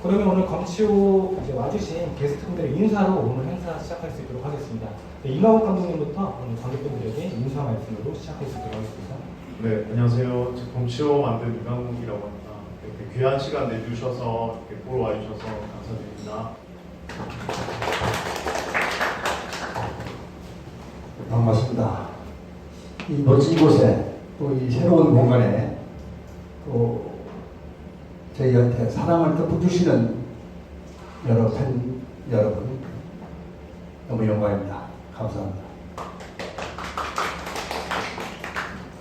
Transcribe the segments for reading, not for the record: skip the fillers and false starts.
그러면 오늘 검치호 이제 와주신 게스트분들의 인사로 오늘 행사 시작할 수 있도록 하겠습니다. 네, 이마옥 감독님부터 오늘 관객분들에게 인사 말씀으로 시작할 수 있도록 하겠습니다. 네, 안녕하세요. 저 검치호 만든 이강욱이라고 합니다. 이렇게 귀한 시간 내주셔서 이렇게 보러 와주셔서 감사드립니다. 반갑습니다. 이 멋진 곳에 또 이 새로운 공간에 또 저희한테 사랑을 덮어주시는 여러 팬 여러분 너무 영광입니다. 감사합니다.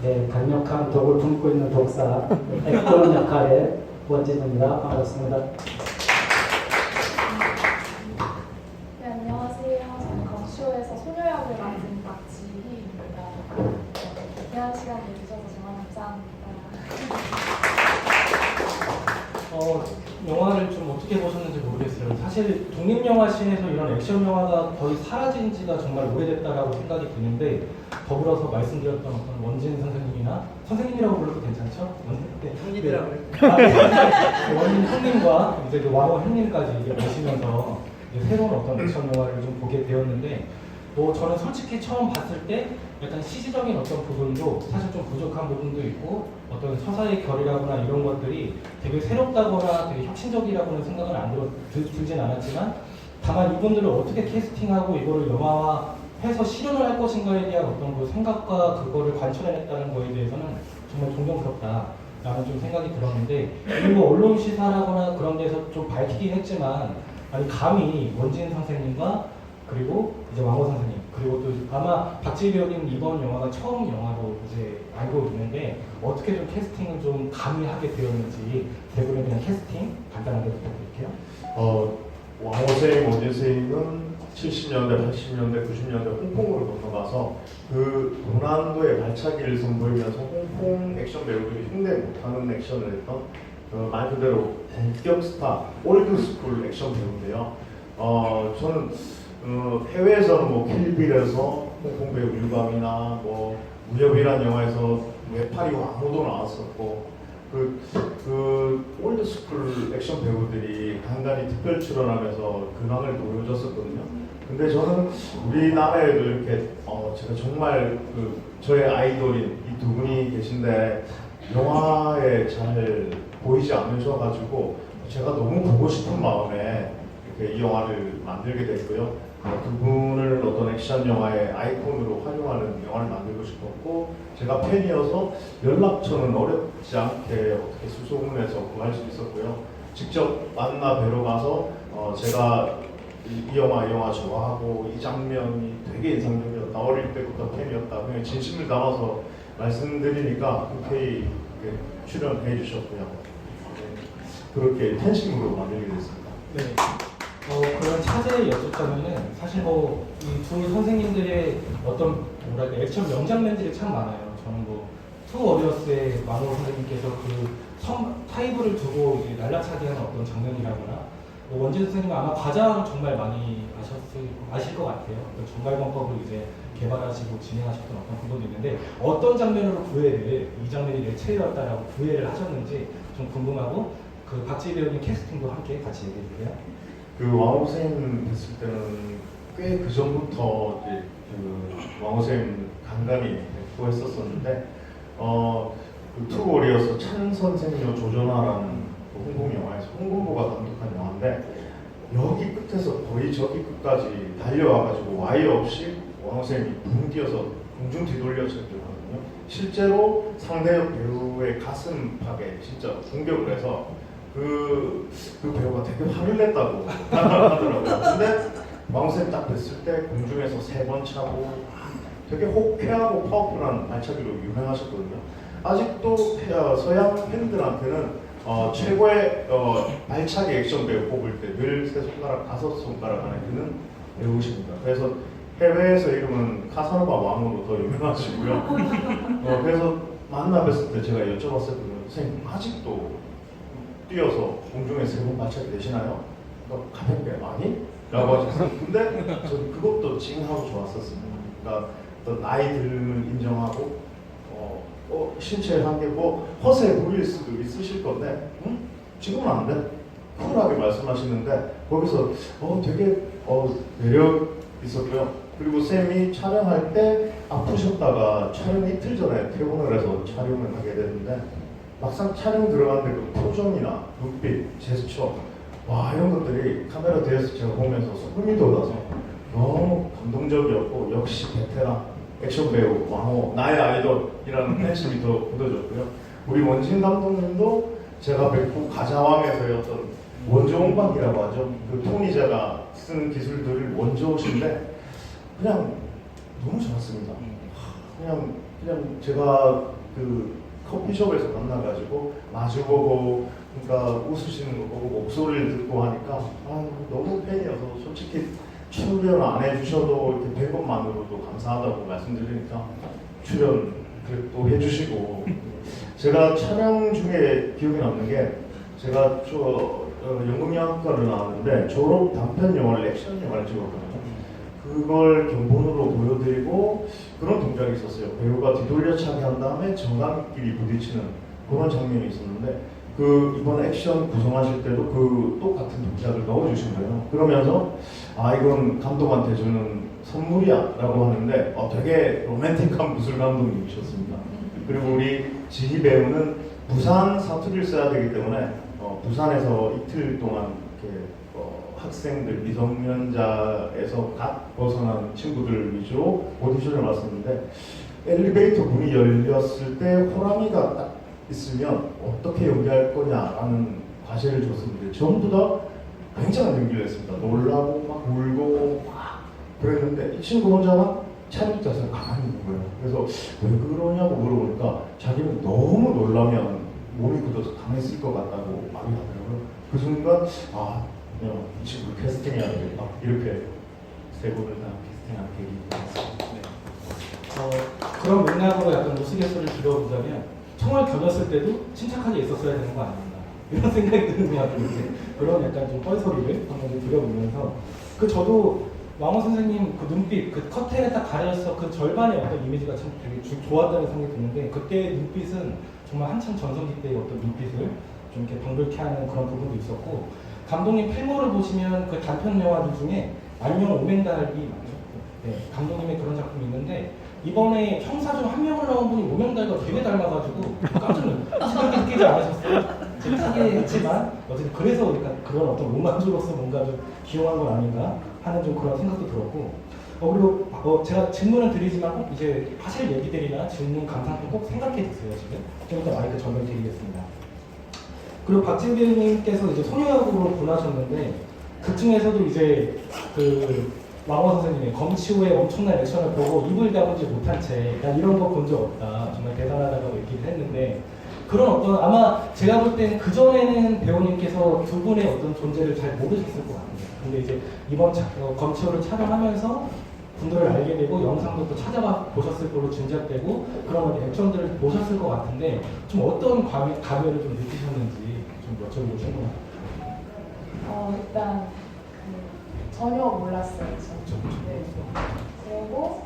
네, 강력한 독을 품고 있는 독사 액권 역할의 원진입니다. 반갑습니다. 네, 안녕하세요. 저는 검치호에서 소녀역을 맡은 박지희입니다. 귀한 시간 내주셔서 정말 감사합니다. 영화를 좀 어떻게 보셨는지 모르겠어요. 사실 독립영화 씬에서 이런 액션 영화가 거의 사라진 지가 정말 오래됐다라고 생각이 드는데, 더불어서 말씀드렸던 어떤 원진 선생님이나 선생님이라고 불러도 괜찮죠? 형님이라고 원진 형님과 이제 그 왕호 형님까지 이제 모시면서 이제 새로운 어떤 액션 영화를 좀 보게 되었는데, 저는 솔직히 처음 봤을 때 약간 CG적인 어떤 부분도 사실 좀 부족한 부분도 있고, 어떤 서사의 결이라거나 이런 것들이 되게 새롭다거나 되게 혁신적이라고는 생각은 들진 않았지만, 다만 이분들을 어떻게 캐스팅하고 이거를 영화화해서 실현을 할 것인가에 대한 어떤 그 생각과 그거를 관철해냈다는 거에 대해서는 정말 존경스럽다라는 좀 생각이 들었는데, 그리고 언론 시사라거나 그런 데서 좀 밝히긴 했지만, 아니 감히 원진 선생님과 그리고 이제 왕호 선생님, 그리고 또 아마 박지희 배우님 이번 영화가 처음 영화로 이제 알고 있는데, 어떻게 좀 캐스팅을 좀 감히 하게 되었는지 대부분에 대한 캐스팅 간단하게 부탁드릴게요. 왕호 선생님, 원진 선생님은 70년대, 80년대, 90년대 홍콩으로 건너가서 그 고난도의 발차기를 선보이면서 홍콩 액션 배우들이 흉내 못하는 액션을 했던 말 그대로 본격 스타, 올드스쿨 액션 배우인데요. 저는 해외에서는 뭐 킬빌에서 홍콩 배우 유감이나 뭐 무협이라는 영화에서 외파리 왕호도 나왔었고, 그 올드스쿨 액션 배우들이 간간히 특별 출연하면서 근황을 보여줬었거든요. 근데 저는 우리나라에도 이렇게 제가 정말 저의 아이돌인 이 두 분이 계신데 영화에 잘 보이지 않으셔가지고 제가 너무 보고 싶은 마음에 이렇게 이 영화를 만들게 됐고요. 두 분을 어떤 액션 영화의 아이콘으로 활용하는 영화를 만들고 싶었고, 제가 팬이어서 연락처는 어렵지 않게 어떻게 수소문해서 구할 수 있었고요. 직접 만나 뵈러 가서 제가 이 영화 좋아하고 이 장면이 되게 인상적이었다, 어릴 때부터 팬이었다, 그냥 진심을 담아서 말씀드리니까 흔쾌히 출연해 주셨고요. 그렇게 팬심으로 만들게 됐습니다. 네. 그런 차제에 여쭙자면은 사실 이 두 선생님들의 어떤 뭐랄까 액션 명장면들이 참 많아요. 저는 투 워리어스의 왕호 선생님께서 타이브를 두고 날라차기 하는 어떤 장면이라거나, 원진 선생님은 아마 가장 정말 많이 아실 것 같아요. 정갈권법을 이제 개발하시고 진행하셨던 어떤 부분도 있는데, 어떤 장면으로 이 장면이 내 최애였다라고 구애를 하셨는지 좀 궁금하고, 그 박지희 배우님 캐스팅도 함께 같이 얘기해 주세요. 왕호 선생님 뵀을 때는 꽤 그 전부터 이제 왕호 선생님 간간히 뵙고 했었었는데, 투 워리어스 찬 선생녀 조전하라는 홍콩 영화에서 홍범보가 감독한 영화인데, 여기 끝에서 거의 저기 끝까지 달려와가지고 와이어 없이 왕호 선생님이 붕 뛰어서 공중 뒤돌려쳤거든요. 실제로 상대역 배우의 가슴팍에 진짜 공격을 해서 그 배우가 되게 화를 냈다고 하더라고요. 근데 왕호 선생님 딱 뵀을 때 공중에서 3번 차고 되게 호쾌하고 파워풀한 발차기로 유명하셨거든요. 아직도 서양 팬들한테는 최고의 발차기 액션 배우 뽑을 때 늘 3손가락, 5손가락 안에 드는 배우십니다. 그래서 해외에서 이름은 카사노바 왕으로 더 유명하시고요. 그래서 만나 뵀을 때 제가 여쭤봤었거든요. 선생님 아직도 뛰어서 공중에 3번 발차기 되시나요? 가볍게 많이? 라고 하셨어요. 근데 저는 그것도 찡하고 좋았었습니다. 그러니까 어떤 나이 들음을 인정하고 신체의 한계, 허세 부릴 수도 있으실 건데 지금은 안 돼. 쿨하게 말씀하시는데 거기서 되게 매력 있었고요. 그리고 쌤이 촬영할 때 아프셨다가 촬영 이틀 전에 퇴원을 해서 촬영을 하게 됐는데 막상 촬영 들어갔는데 그 표정이나 눈빛, 제스처 와 이런 것들이 카메라 뒤에서 제가 보면서 소름이 돋아서 너무 감동적이었고 역시 베테랑 액션 배우 왕호 나의 아이돌이라는 팬심이 더 묻어졌고요. 우리 원진 감독님도 제가 뵙고 가자왕에서의 어떤 원조홍박이라고 하죠. 그 토니자가 쓰는 기술들을 원조신데 그냥 너무 좋았습니다. 그냥 제가 그 커피숍에서 만나가지고 마주보고 그러니까 웃으시는 거 보고 목소리를 듣고 하니까 너무 팬이어서 솔직히 출연 안 해주셔도 이렇게 100원만으로도 감사하다고 말씀드리니까 출연 또 해주시고 제가 촬영 중에 기억에 남는 게 제가 연극영화과를 나왔는데 졸업 단편 영화를 액션 영화를 찍었거든요. 그걸 견본으로 보여드리고 그런 동작이 있었어요. 배우가 뒤돌려차기 한 다음에 정강끼리 부딪히는 그런 장면이 있었는데 이번 액션 구성하실 때도 그 똑같은 동작을 넣어주신 거예요. 그러면서 이건 감독한테 주는 선물이야 라고 하는데 되게 로맨틱한 무술 감독님이셨습니다. 그리고 우리 지희 배우는 부산 사투리를 써야 되기 때문에 부산에서 이틀 동안 이렇게 학생들 미성년자에서 갓 벗어난 친구들 위주로 오디션을 봤었는데 엘리베이터 문이 열렸을 때 호랑이가 딱 있으면 어떻게 연기할 거냐라는 과제를 줬었는데 전부 다 굉장한 연기를 했습니다. 놀라고 막 울고 막 그랬는데 이 친구 혼자만 차렷 자세로 가만히 있는 거예요. 그래서 왜 그러냐고 물어보니까 자기는 너무 놀라면 몸이 굳어서 가만히 있을 것 같다고 말이 하더라고요. 그 순간 이 친구 캐스팅해야 되겠다. 이렇게 세 분을 다 캐스팅한 계기가 있습니다. 그런 맥락으로 약간 우스갯소리를 들어보자면 총을 겨눴을 때도 침착하게 있었어야 되는 거 아닌가 이런 생각이 드는 약간 그런 약간 좀 뻘소리를 한번 들어보면서 저도 왕호 선생님 그 눈빛, 그 커튼에 딱 가려서 그 절반의 어떤 이미지가 참 되게 좋았다는 생각이 드는데 그때 눈빛은 정말 한참 전성기 때의 어떤 눈빛을 좀 이렇게 방불케 하는 그런 부분도 있었고 감독님 필모를 보시면 그 단편 영화들 중에 안녕 오맹달이 많죠. 네, 감독님의 그런 작품이 있는데 이번에 형사 중 한 명을 나온 분이 오맹달과 되게 닮아가지고 깜짝 놀랐어요. 느끼지 않으셨어요? 제가 사기했지만 어쨌든 그래서 우리가 그런 어떤 로망주로서 뭔가 좀 기용한 건 아닌가 하는 좀 그런 생각도 들었고 그리고 제가 질문을 드리지만 꼭 이제 하실 얘기들이나 질문 감상품 꼭 생각해 주세요. 지금 좀 이따 마이크 전달드리겠습니다. 그리고 박지우 배우님께서 이제 소녀역으로 분하셨는데 그 중에서도 이제 왕호 선생님의 검치 후에 엄청난 액션을 보고 입을 다물지 못한 채 난 이런 거 본 적 없다 정말 대단하다고 얘기를 했는데 그런 어떤 아마 제가 볼 때는 그 전에는 배우님께서 두 분의 어떤 존재를 잘 모르셨을 것 같아요. 근데 이제 이번 검치 후를 촬영하면서 분들을 알게 되고 영상도 또 찾아봐 보셨을 걸로 짐작되고 그런 액션들을 보셨을 것 같은데 좀 어떤 감회를 좀 느끼셨는지 좀 여쭤보고 싶습니다. 일단 전혀 몰랐어요. 네. 그리고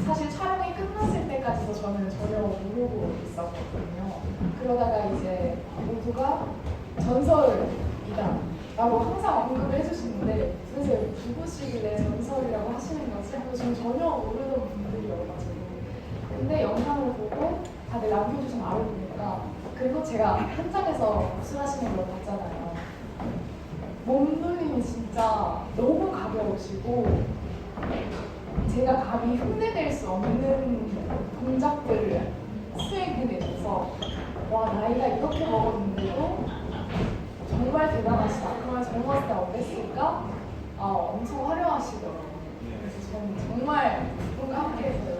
사실 촬영이 끝났을 때까지도 저는 전혀 모르고 있었거든요. 그러다가 이제 모두가 전설이다 라고 항상 언급을 해주시는데 도대체 누구시길래 전설이라고 하시는 거지? 하고 저는 전혀 모르던 분들이어가지고 근데 영상을 보고 다들 남겨주신 말을 보니까 그리고 제가 현장에서 무술하시는 걸 봤잖아요. 몸놀림이 진짜 너무 가벼우시고 제가 감히 흉내낼 수 없는 동작들을 수행해내셔서 와 나이가 이렇게 먹었는데도 정말 대단하시다. 그러면 젊었을 때 어땠을까? 엄청 화려하시더라고요. 그래서 저는 정말 그분과 함께해서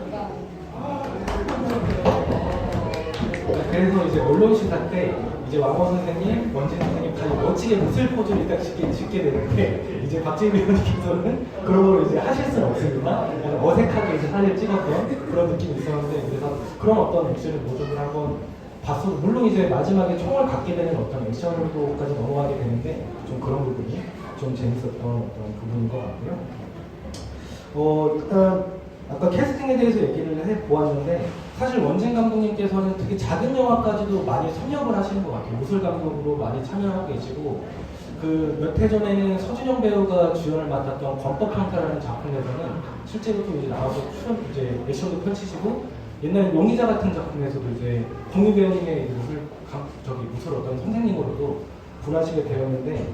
그래서 이제 언론시사 때 이제 왕호 선생님, 원진 선생님 다 멋지게 무술 포즈를 일단 짓게 되는데 이제 박지희 배우님께서는 그런 걸 이제 하실 수는 없습니다. 어색하게 이제 사진을 찍었던 그런 느낌이 있었는데 그래서 그런 어떤 액션을 모습을 한번 봤어도 물론 이제 마지막에 총을 갖게 되는 어떤 액션으로까지 넘어가게 되는데 좀 그런 부분이 좀 재밌었던 어떤 부분인 것 같고요. 일단 아까 캐스팅에 대해서 얘기를 해보았는데 사실 원진 감독님께서는 되게 작은 영화까지도 많이 섭렵을 하시는 것 같아요. 무술 감독으로 많이 참여하고 계시고 그 몇 해 전에는 서준영 배우가 주연을 맡았던 권법평가라는 작품에서는 실제로 또 이제 나와서 이제 액션도 펼치시고 옛날에 용의자 같은 작품에서도 이제 공유 배우님의 무술 어떤 선생님으로도 분하시게 되었는데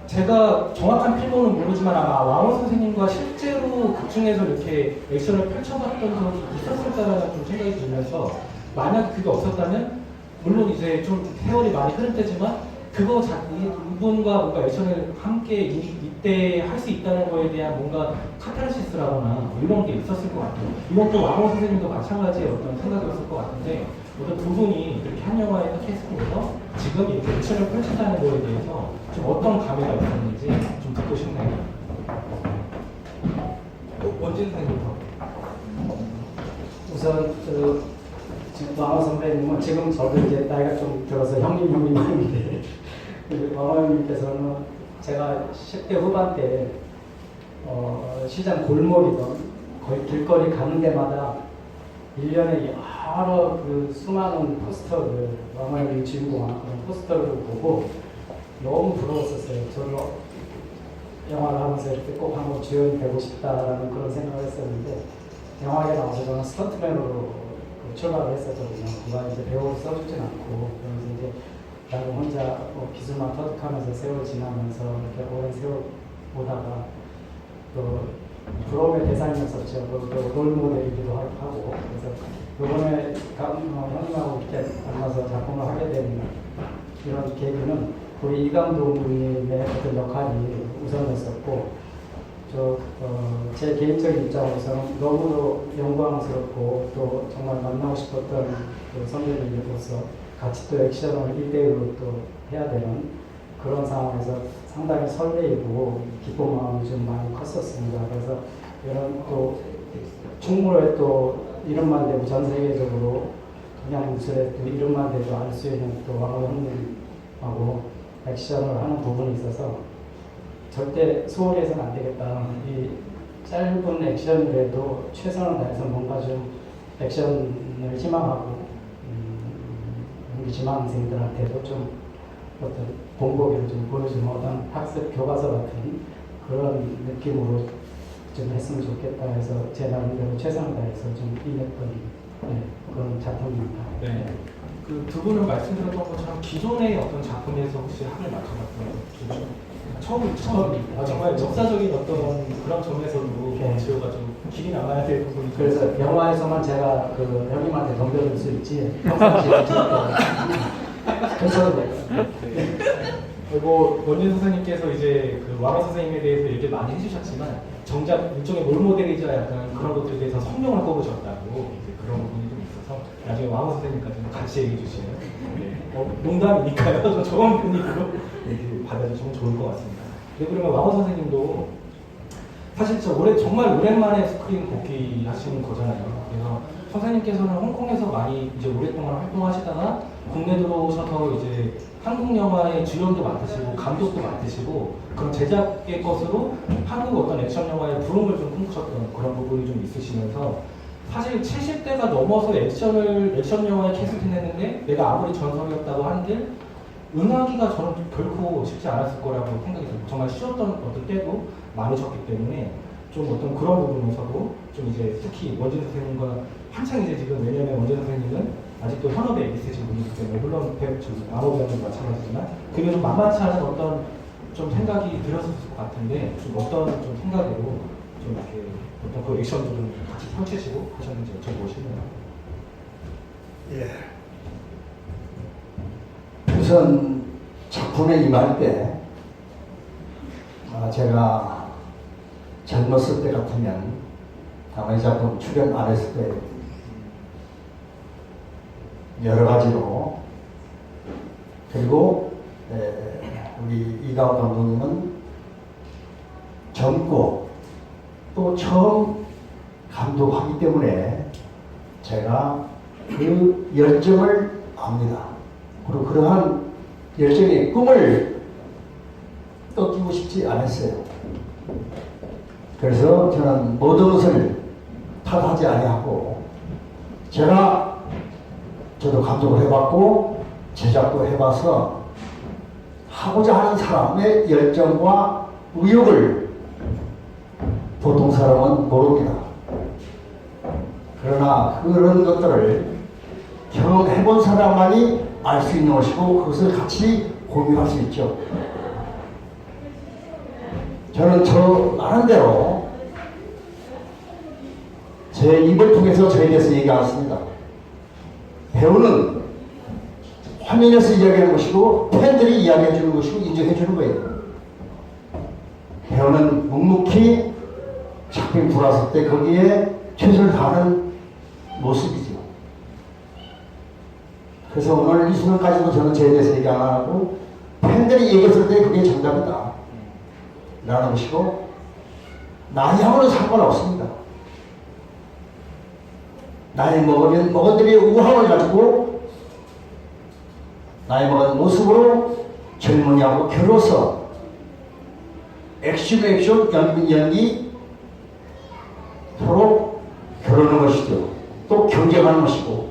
제가 정확한 필모는 모르지만 아마 왕호 선생님과 실제로 극 중에서 이렇게 액션을 펼쳐봤던 적이 있었을까라는 좀 생각이 들면서 만약 그게 없었다면 물론 이제 좀 세월이 많이 흐른 때지만 이분과 뭔가 액션을 함께 이때 할 수 있다는 거에 대한 뭔가 카타르시스라거나 뭐 이런 게 있었을 것 같아요. 이건 또 왕호 선생님도 마찬가지의 어떤 생각이었을 것 같은데 어떤 두 분이 이렇게 한 영화에 캐스팅해서 지금 이렇게 액션을 펼친다는 거에 대해서 좀 어떤 감회가 있었는지 좀 듣고 싶네요. 원진 선생님부터. 우선 지금 왕호 선배님은 지금 저도 이제 나이가 좀 들어서 형님인데 왕호 형님께서는 제가 10대 후반 때 시장 골목이던 거의 길거리 가는 데마다 1년에 여러 그 수많은 포스터를 왕호 형님 주인공한 그런 포스터를 보고 너무 부러웠었어요. 저는 영화를 하면서 이렇게 꼭 한번 주연이 되고 싶다라는 그런 생각을 했었는데 영화에 나와서 저는 스턴트맨으로 출발을 했었거든요. 누가 이제 배우를 써주진 않고 그러면서 이제 나도 혼자 기술만 터득하면서 세월 지나면서 이렇게 오랜 세월 보다가 또 부러움의 대상이었었죠. 또 롤모델이기도 하고 그래서 이번에 형님하고 이렇게 만나서 작품을 하게 된 이런 계기는 우리 이 감독님의 어떤 역할이 우선이었었고 제 개인적인 입장으로서는 너무도 영광스럽고 또 정말 만나고 싶었던 그 선배님으로서 같이 또 액션을 1대1로 또 해야 되는 그런 상황에서 상당히 설레이고 기쁜 마음이 좀 많이 컸었습니다. 그래서 이런 또 충무로에 또 이름만 대고 전 세계적으로 그냥 무술에 또 이름만 대도 알 수 있는 또 왕호 형님하고 액션을 하는 부분이 있어서 절대 소홀히 해서는 안 되겠다. 이 짧은 액션이라도 최선을 다해서 뭔가 좀 액션을 희망하고 우리 지망생들한테도 좀 어떤 본보기를 좀 보여주는 어떤 학습 교과서 같은 그런 느낌으로 좀 했으면 좋겠다 해서 제 나름대로 최선을 다해서 좀 임했던 그런 작품입니다. 네. 그 두 분은 말씀드렸던 것처럼 기존의 어떤 작품에서 혹시 합을 맞춰봤던 처음입니다. 정말 역사적인 어떤 그런 점에서도 지호가 좀 길이 나가야 될 부분이 그래서 영화에서만 제가 그 형님한테 덤벼들 수 있지 평상시에 그래서 그리고 원진 선생님께서 이제 그 왕호 선생님에 대해서 얘기를 많이 해주셨지만 정작 일종의 롤모델이자 약간 그런 것들에 대해서 성명을 꼽으셨다고 이제 그런 부분이 좀 있어서 나중에 왕호 선생님까지는 같이 얘기해 주시면 농담이니까요. 좀 좋은 분위기로 받아주시면 좋을 것 같습니다. 그러면 왕호 선생님도 사실 정말 오랜만에 스크린 복귀하시는 거잖아요. 그래서 선생님께서는 홍콩에서 많이 이제 오랫동안 활동하시다가 국내 들어오셔서 이제 한국 영화의 주연도 맡으시고 감독도 맡으시고 그런 제작의 것으로 한국 어떤 액션 영화의 부름을 좀 꿈꾸셨던 그런 부분이 좀 있으시면서 사실 70대가 넘어서 액션 영화에 캐스팅했는데 내가 아무리 전설이었다고 한들 응하기가 저는 결코 쉽지 않았을 거라고 생각이 들고 정말 쉬웠던 어떤 때도 많으셨기 때문에 좀 어떤 그런 부분에서도 좀 이제 특히 원진 선생님과 한창 이제 지금 왜냐면 원진 선생님은 아직도 현업에 있으신 분이기 때문에 물론 왕호 배우는 마찬가지지만 그게 좀 만만치 않은 어떤 좀 생각이 들었을 것 같은데 좀 어떤 좀 생각으로 좀 이렇게 어떤 그 액션도 좀 같이 펼치시고 하셨는지 여쭤보고 싶네요. 예. 우선 작품에 임할 때 제가 젊었을 때 같으면 아마 이 작품 출연 안 했을 때 여러 가지로 그리고 우리 이가호 감독님은 젊고 또 처음 감독하기 때문에 제가 그 열정을 압니다. 그리고 그러한 열정의 꿈을 꺾이고 싶지 않았어요. 그래서 저는 모든 것을 탓하지 아니하고 저도 감독을 해봤고 제작도 해봐서 하고자 하는 사람의 열정과 의욕을 보통 사람은 모릅니다. 그러나 그런 것들을 경험해본 사람만이 알 수 있는 것이고 그것을 같이 공유할 수 있죠. 저는 저 나름대로 제 입을 통해서 저에 대해서 얘기 안 했습니다. 배우는 화면에서 이야기하는 것이고 팬들이 이야기해 주는 것이고 인정해 주는 거예요. 배우는 묵묵히 작품 들어왔을 때 거기에 최선을 다하는 모습이죠. 그래서 오늘 이 순간까지도 저는 저에 대해서 얘기 안 하고 팬들이 얘기했을 때 그게 정답이다 라는 것이고 나이하고는 상관없습니다. 나이 먹으면 먹은들이 우함을 가지고 나이 먹은 모습으로 젊은이하고 겨루어서 액션 연기 서로 겨루는 것이죠. 또 경쟁하는 것이고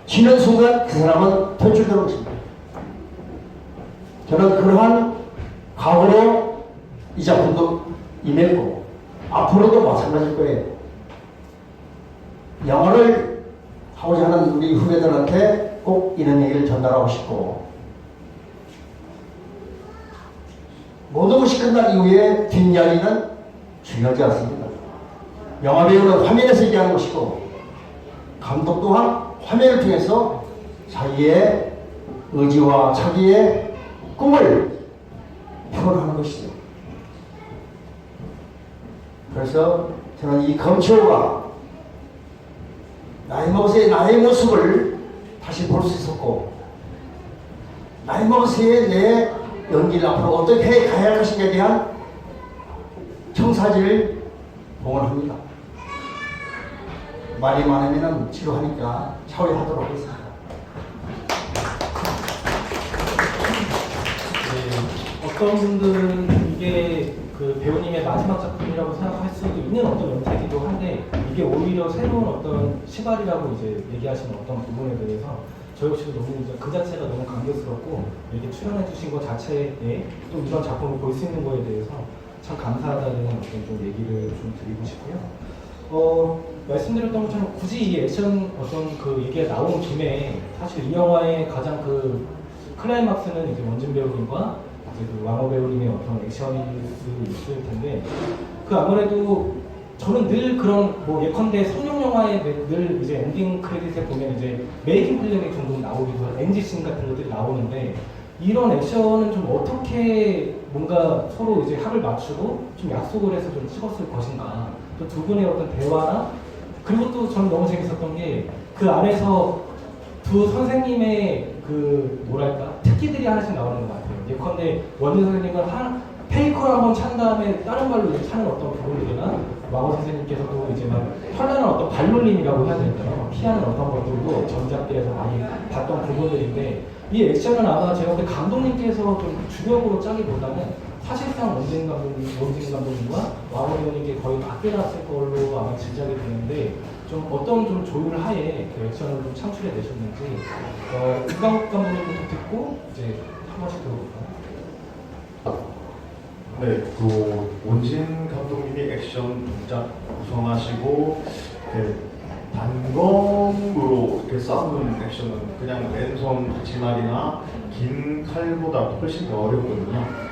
지는 순간 그 사람은 퇴출되는 것입니다. 저는 그러한 각오로 이 작품도 임했고 앞으로도 마찬가지일 거예요. 영화를 하고자 하는 우리 후배들한테 꼭 이런 얘기를 전달하고 싶고 모든 것이 끝난 이후에 뒷이야기는 중요하지 않습니다. 영화배우는 화면에서 얘기하는 것이고 감독 또한 화면을 통해서 자기의 의지와 자기의 꿈을 표현하는 것이죠. 그래서 저는 이 검치호가 나이 먹어서의 나의 모습을 다시 볼 수 있었고 나이 먹어서의 내 연기를 앞으로 어떻게 해 가야 할 것인가에 대한 청사진을 봉헌합니다. 말이 많으면 지루하니까 차후에 하도록 하겠습니다. 네, 어떤 분들은 이게 그 배우님의 마지막 작품이라고 생각할 수도 있는 어떤 연태기도 한데 이게 오히려 새로운 어떤 시발이라고 이제 얘기하시는 어떤 부분에 대해서 저 역시도 너무 이제 그 자체가 너무 감격스럽고 이렇게 출연해 주신 것 자체에 또 이런 작품을 볼 수 있는 거에 대해서 참 감사하다는 어떤 좀 얘기를 좀 드리고 싶고요. 말씀드렸던 것처럼 굳이 이 액션 어떤 그 얘기가 나온 김에 사실 이 영화의 가장 그 클라이막스는 이제 원진 배우님과 이제 그 왕호 배우님의 어떤 액션일 수 있을 텐데 그 아무래도 저는 늘 그런 뭐 예컨대 성룡 영화에 늘 이제 엔딩 크레딧에 보면 이제 메이킹 필름이 종종 나오기도 하고 NG 씬 같은 것들이 나오는데 이런 액션은 좀 어떻게 뭔가 서로 이제 합을 맞추고 좀 약속을 해서 좀 찍었을 것인가 또 두 분의 어떤 대화나 그리고 또 저는 너무 재밌었던 게 그 안에서 두 선생님의 그 뭐랄까 특기들이 하나씩 나오는 것 같아요. 예컨대 원진 선생님은 페이커를 한번 찬 다음에 다른 발로 이제 차는 어떤 부분들이나 왕호 선생님께서도 이제 막 현란한 어떤 발놀림이라고 해야 될까요? 피하는 어떤 것들도 전작들에서 많이 봤던 부분들인데 이 액션은 아마 제가 볼 때 감독님께서 좀 주력으로 짜기보다는 사실상 원진 감독님과 왕호 배우님께 거의 맡겨놨을 걸로 아마 짐작이 되는데 좀 어떤 좀 조율 하에 그 액션을 좀 창출해 내셨는지 김강욱 감독님부터 듣고 이제 한 번씩 들어볼까요? 네, 그 원진 감독님이 액션 동작 구성하시고 단검으로 이렇게 싸우는 액션은 그냥 맨손 받치말이나 긴 칼보다 훨씬 더 어렵거든요.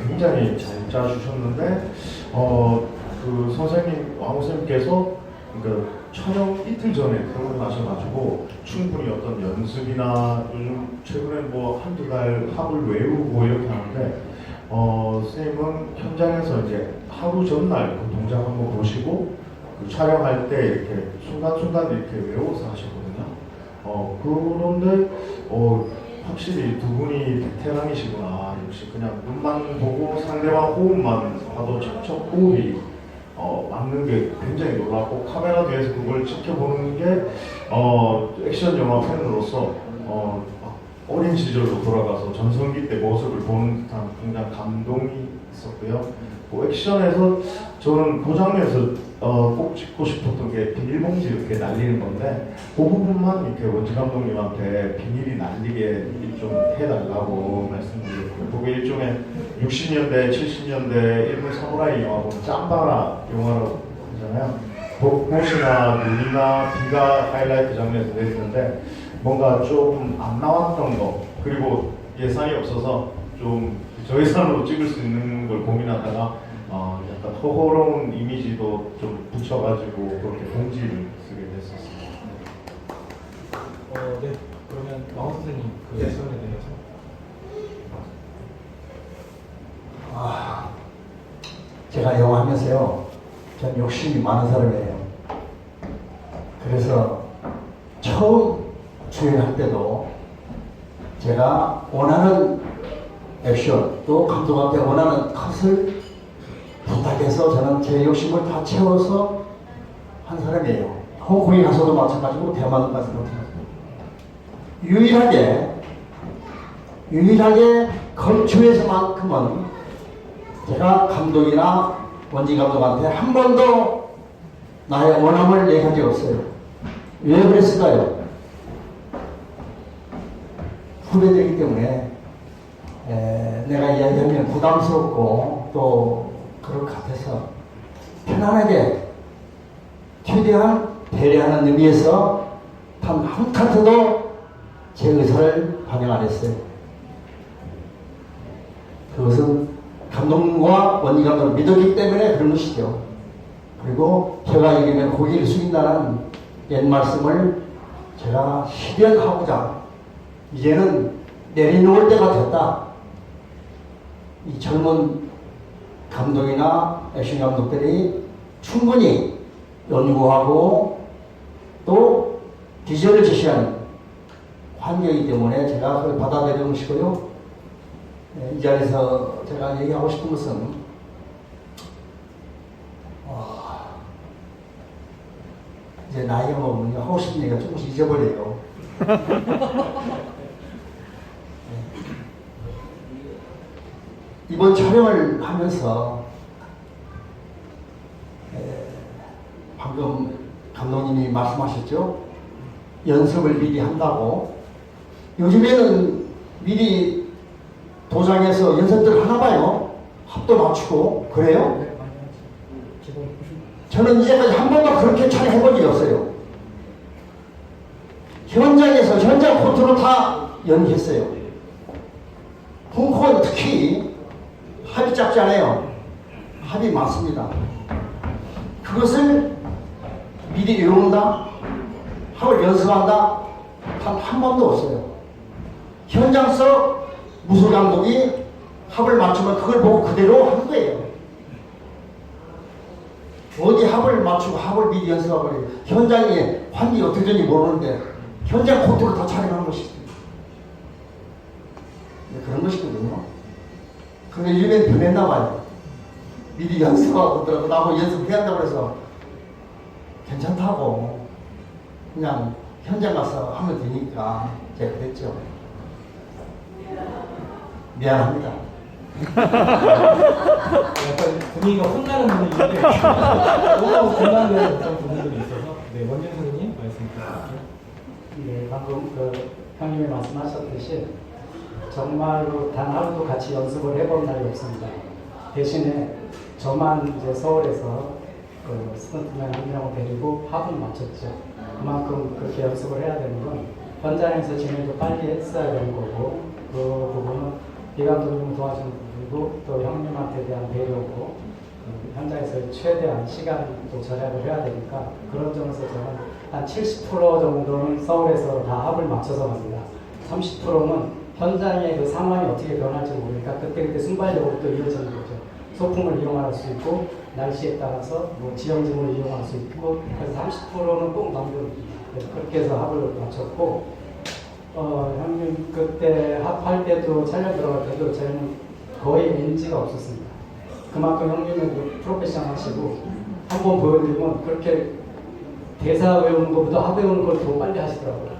굉장히 잘 짜주셨는데 그 선생님 왕호 선생님께서 그 촬영 이틀 전에 퇴원하셔가지고 충분히 어떤 연습이나 요즘 최근에 뭐 한두 달 합을 외우고 이렇게 하는데 선생님은 현장에서 이제 하루 전날 그 동작 한번 보시고 그 촬영할 때 이렇게 순간순간 이렇게 외워서 하셨거든요. 그런데 확실히 두 분이 베테랑이시구나. 역시 그냥 눈만 보고 상대방 호흡만 봐도 척척 호흡이 맞는 게 굉장히 놀랍고 카메라 뒤에서 그걸 지켜보는 게 액션 영화 팬으로서 어린 시절로 돌아가서 전성기 때 모습을 보는 듯한 굉장히 감동이 있었고요. 그 액션에서 저는 그 장면에서 꼭 찍고 싶었던 게 비닐봉지 이렇게 날리는 건데 그 부분만 이렇게 원지 감독님한테 비닐이 날리게 좀 해달라고 말씀드렸고요. 그게 일종의 60년대, 70년대 일본 사무라이 영화 보면 짬바라 영화라고 하잖아요. 벚꽃이나 눈이나 비가 하이라이트 장면에서 내리는데 뭔가 좀 안 나왔던 거 그리고 예산이 없어서 좀 저예산으로 찍을 수 있는 걸 고민하다가 약간 호호로운 이미지도 좀 붙여가지고 그렇게 봉지를 쓰게 됐었습니다. 네. 그러면 왕 선생님 그 네. 액션에 대해서. 제가 영화 하면서요, 전 욕심이 많은 사람이에요. 그래서 처음 주연할 때도 제가 원하는 액션, 또 감독한테 원하는 컷을 부탁해서 저는 제 욕심을 다 채워서 한 사람이에요. 홍콩에 가서도 마찬가지고 대만도 가서도 마찬가지고. 유일하게 걸주에서만큼은 제가 감독이나 원진 감독한테 한 번도 나의 원함을 얘기한 적 없어요. 왜 그랬을까요? 후배들이기 때문에 내가 이야기하면 부담스럽고 또 그럴 것 같아서 편안하게 최대한 배려하는 의미에서 단 한 카트도 제 의사를 반영 안 했어요. 그것은 감독과 원희 감독을 믿었기 때문에 그런 것이죠. 그리고 제가 얘기하면 고개를 숙인다는 옛 말씀을 제가 실현하고자 이제는 내려놓을 때가 됐다. 이 젊은 감독이나 액션 감독들이 충분히 연구하고 또 비전을 제시하는 환경이기 때문에 제가 그걸 받아들이는 것이고요. 이 자리에서 제가 얘기하고 싶은 것은 이제 나이가 먹으면 하고 싶은 얘기가 조금씩 잊어버려요. 이번 촬영을 하면서 방금 감독님이 말씀하셨죠? 연습을 미리 한다고. 요즘에는 미리 도장에서 연습들 하나 봐요. 합도 맞추고 그래요? 네, 많이 하죠. 기본. 저는 이제까지 한 번도 그렇게 촬영해본 적이 없어요. 현장에서 현장 코트로 다 연기했어요. 홍콩은 특히 합이 작지 않아요. 합이 많습니다. 그것을 미리 외운다, 합을 연습한다, 단 한 번도 없어요. 현장서 무술 감독이 합을 맞추면 그걸 보고 그대로 하는 거예요. 어디 합을 맞추고 합을 미리 연습하고 그래요. 현장에 환경이 어떻게 되는지 모르는데 현장 코트로 다 촬영하는 것이죠. 그런 것이거든요. 근데 요즘엔 변했나 봐요. 미리 연습하고 나하고 연습해야 한다고 해서 괜찮다고 그냥 현장 가서 하면 되니까 제가 그랬죠. 미안합니다. 약간 분위기가 혼나는 분위기인데 너무 공감되는 어떤 부분들이 있어서 네, 원진 선생님 말씀 부탁드릴게요. 네, 방금 그 형님이 말씀하셨듯이 정말로 단 하루도 같이 연습을 해본 날이 없습니다. 대신에 저만 이제 서울에서 그 스턴트맨 한 명을 데리고 합을 맞췄죠. 그만큼 그렇게 연습을 해야 되는 건 현장에서 진행도 빨리 했어야 되는 거고 그 부분은 이 감독님 도와주는 부분이고 또 형님한테 대한 배려고 현장에서 최대한 시간을 또 절약을 해야 되니까 그런 점에서 저는 한 70% 정도는 서울에서 다 합을 맞춰서 갑니다. 30%는 현장의 그 상황이 어떻게 변할지 모르니까 그때 순발력으로 또 이어지는 거죠. 소품을 이용할 수 있고 날씨에 따라서 뭐 지형지물을 이용할 수 있고 그래서 30%는 꼭 남겨둡니다. 그렇게 해서 합을 맞췄고 형님 그때 합할 때도 촬영 들어갈 때도 저희는 거의 NG가 없었습니다. 그만큼 형님은 그 프로페셔널 하시고 한 번 보여드리면 그렇게 대사 외우는 것보다 합 외우는 걸 더 빨리 하시더라고요.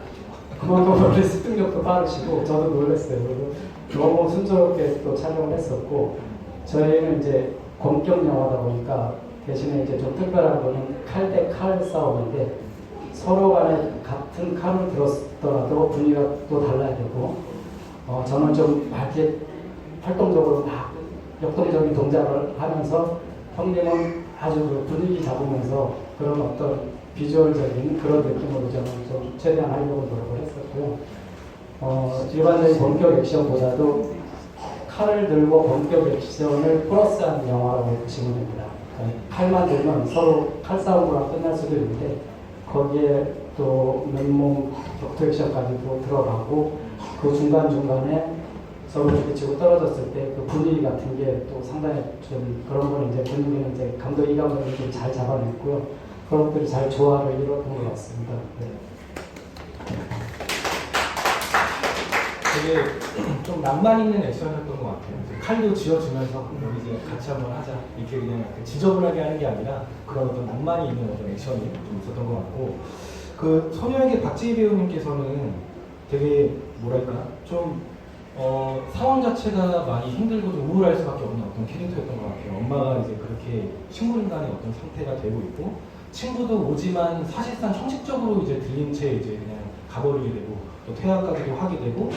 그만큼 원래 습득력도 빠르시고 저도 놀랐어요. 그리고 너무 순조롭게 또 촬영을 했었고 저희는 이제 공격 영화다 보니까 대신에 이제 좀 특별한 거는 칼 대 칼 싸움인데 서로 간에 같은 칼을 들었더라도 분위기가 또 달라야 되고 저는 좀 이렇게 활동적으로 막 역동적인 동작을 하면서 형님은 아주 그 분위기 잡으면서 그런 어떤 비주얼적인 그런 느낌으로 저는 좀 최대한 하려고 노력을 했었고요. 일반적인 본격 액션보다도 칼을 들고 본격 액션을 플러스한 영화라고 보시면 됩니다. 칼만 들면 서로 칼싸움으로 끝날 수도 있는데 거기에 또 맨몸 격투 액션까지도 들어가고 그 중간중간에 서로 부딪히고 떨어졌을 때 그 분위기 같은 게 또 상당히 좀 그런 거는 이제 분위기는 이제 감독이 감독이 좀 잘 잡아냈고요. 그런 것들이 잘 조화를 이뤘던 것 같습니다. 네. 되게 좀 낭만 있는 액션이었던 것 같아요. 이제 칼도 쥐어주면서 우리 이제 같이 한번 하자 이렇게 그냥 약간 지저분하게 하는 게 아니라 그런 어떤 낭만이 있는 어떤 액션이 좀 있었던 것 같고 그 소녀에게 박지희 배우님께서는 되게 뭐랄까 좀 상황 자체가 많이 힘들고 좀 우울할 수밖에 없는 어떤 캐릭터였던 것 같아요. 엄마가 이제 그렇게 식물인간의 어떤 상태가 되고 있고 친구도 오지만 사실상 형식적으로 이제 들린 채 이제 그냥 가버리게 되고 또 퇴학까지도 하게 되고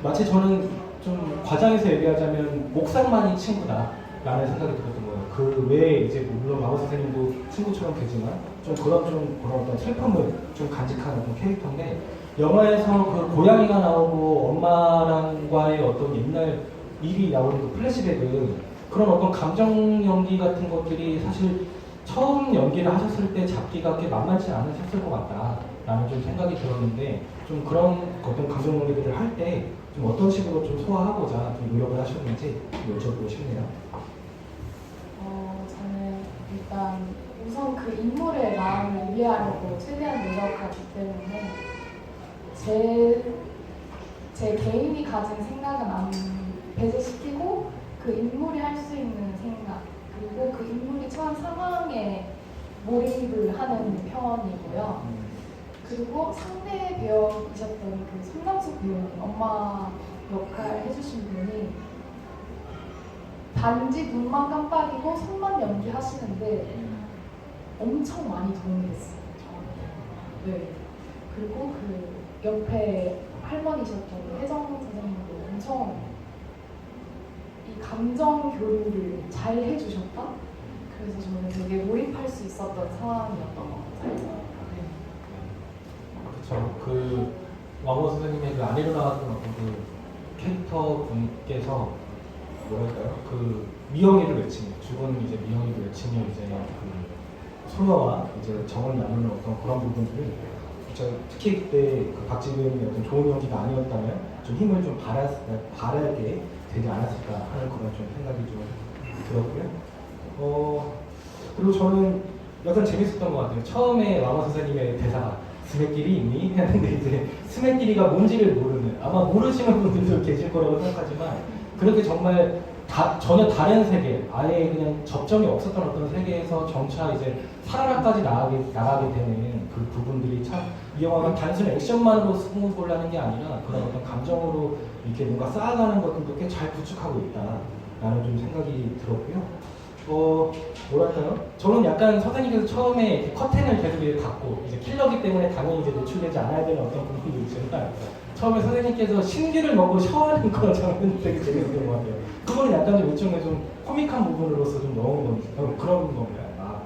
마치 저는 좀 과장해서 얘기하자면 목상만이 친구다라는 생각이 들었던 거예요. 그 외에 이제 물론 마오 선생님도 친구처럼 되지만 좀 그런 어떤 슬픔을 좀 간직한 어떤 캐릭터인데 영화에서 그 고양이가 나오고 엄마랑과의 어떤 옛날 일이 나오는 그 플래시백은 그런 어떤 감정 연기 같은 것들이 사실 처음 연기를 하셨을 때 잡기가 그렇게 만만치 않으셨을 것 같다라는 좀 생각이 들었는데 좀 그런 어떤 감정 연기들을 할 때 좀 어떤 식으로 좀 소화하고자 좀 노력을 하셨는지 여쭤보고 싶네요. 저는 일단 우선 그 인물의 마음을 이해하려고 최대한 노력하기 때문에 제 개인이 가진 생각은 안 배제시키고 그 인물이 할 수 있는 생각 그리고 그 인물이 처한 상황에 몰입을 하는 편이고요. 그리고 상대 배우이셨던 그 손남숙 배우님 엄마 역할 해주신 분이 단지 눈만 깜빡이고 손만 연기하시는데 엄청 많이 도움이 됐어요. 저한테. 네. 그리고 그 옆에 할머니셨던 혜정 선생님도 엄청 이 감정 교류를 잘 해주셨다. 그래서 저는 되게 몰입할 수 있었던 상황이었던 것 같아요. 그렇죠. 그 왕호 선생님의 그 아내로 나왔던 어떤 그 캐릭터 분께서 뭐랄까요? 그 미영이를 외치며 죽은 이제 미영이를 외치며 이제 그 소녀와 이제 정을 나누는 어떤 그런 부분들을 특히 그때 그 박지희 배우님의 어떤 좋은 연기가 아니었다면 좀 힘을 좀 바라게 되지 않았을까 하는 그런 좀 생각이 좀 들었고요. 그리고 저는 약간 재밌었던 것 같아요. 처음에 왕호 선생님의 대사가 스매끼리 있니? 했는데 이제 스매끼리가 뭔지를 모르는 아마 모르시는 분들도 계실 거라고 생각하지만 그렇게 정말 전혀 다른 세계 아예 그냥 접점이 없었던 어떤 세계에서 점차 이제 살아나까지 나가게 되는 그 부분들이 참 이 영화가 단순 액션만으로 승부를 하는 게 아니라 그런 어떤 감정으로 이렇게 뭔가 쌓아가는 것들도 꽤 잘 구축하고 있다라는 좀 생각이 들었고요. 뭐랄까요? 저는 약간 선생님께서 처음에 이렇게 커튼을 계속 이렇게 닫고 이제 킬러기 때문에 당연히 이제 노출되지 않아야 되는 어떤 부분도 있지만 처음에 선생님께서 신기를 먹고 샤워하는 거 저는 되게 재밌었던 것 같아요. 그거는 약간 좀 일종의 좀 코믹한 부분으로서 좀 넣은 그런 건가요? 아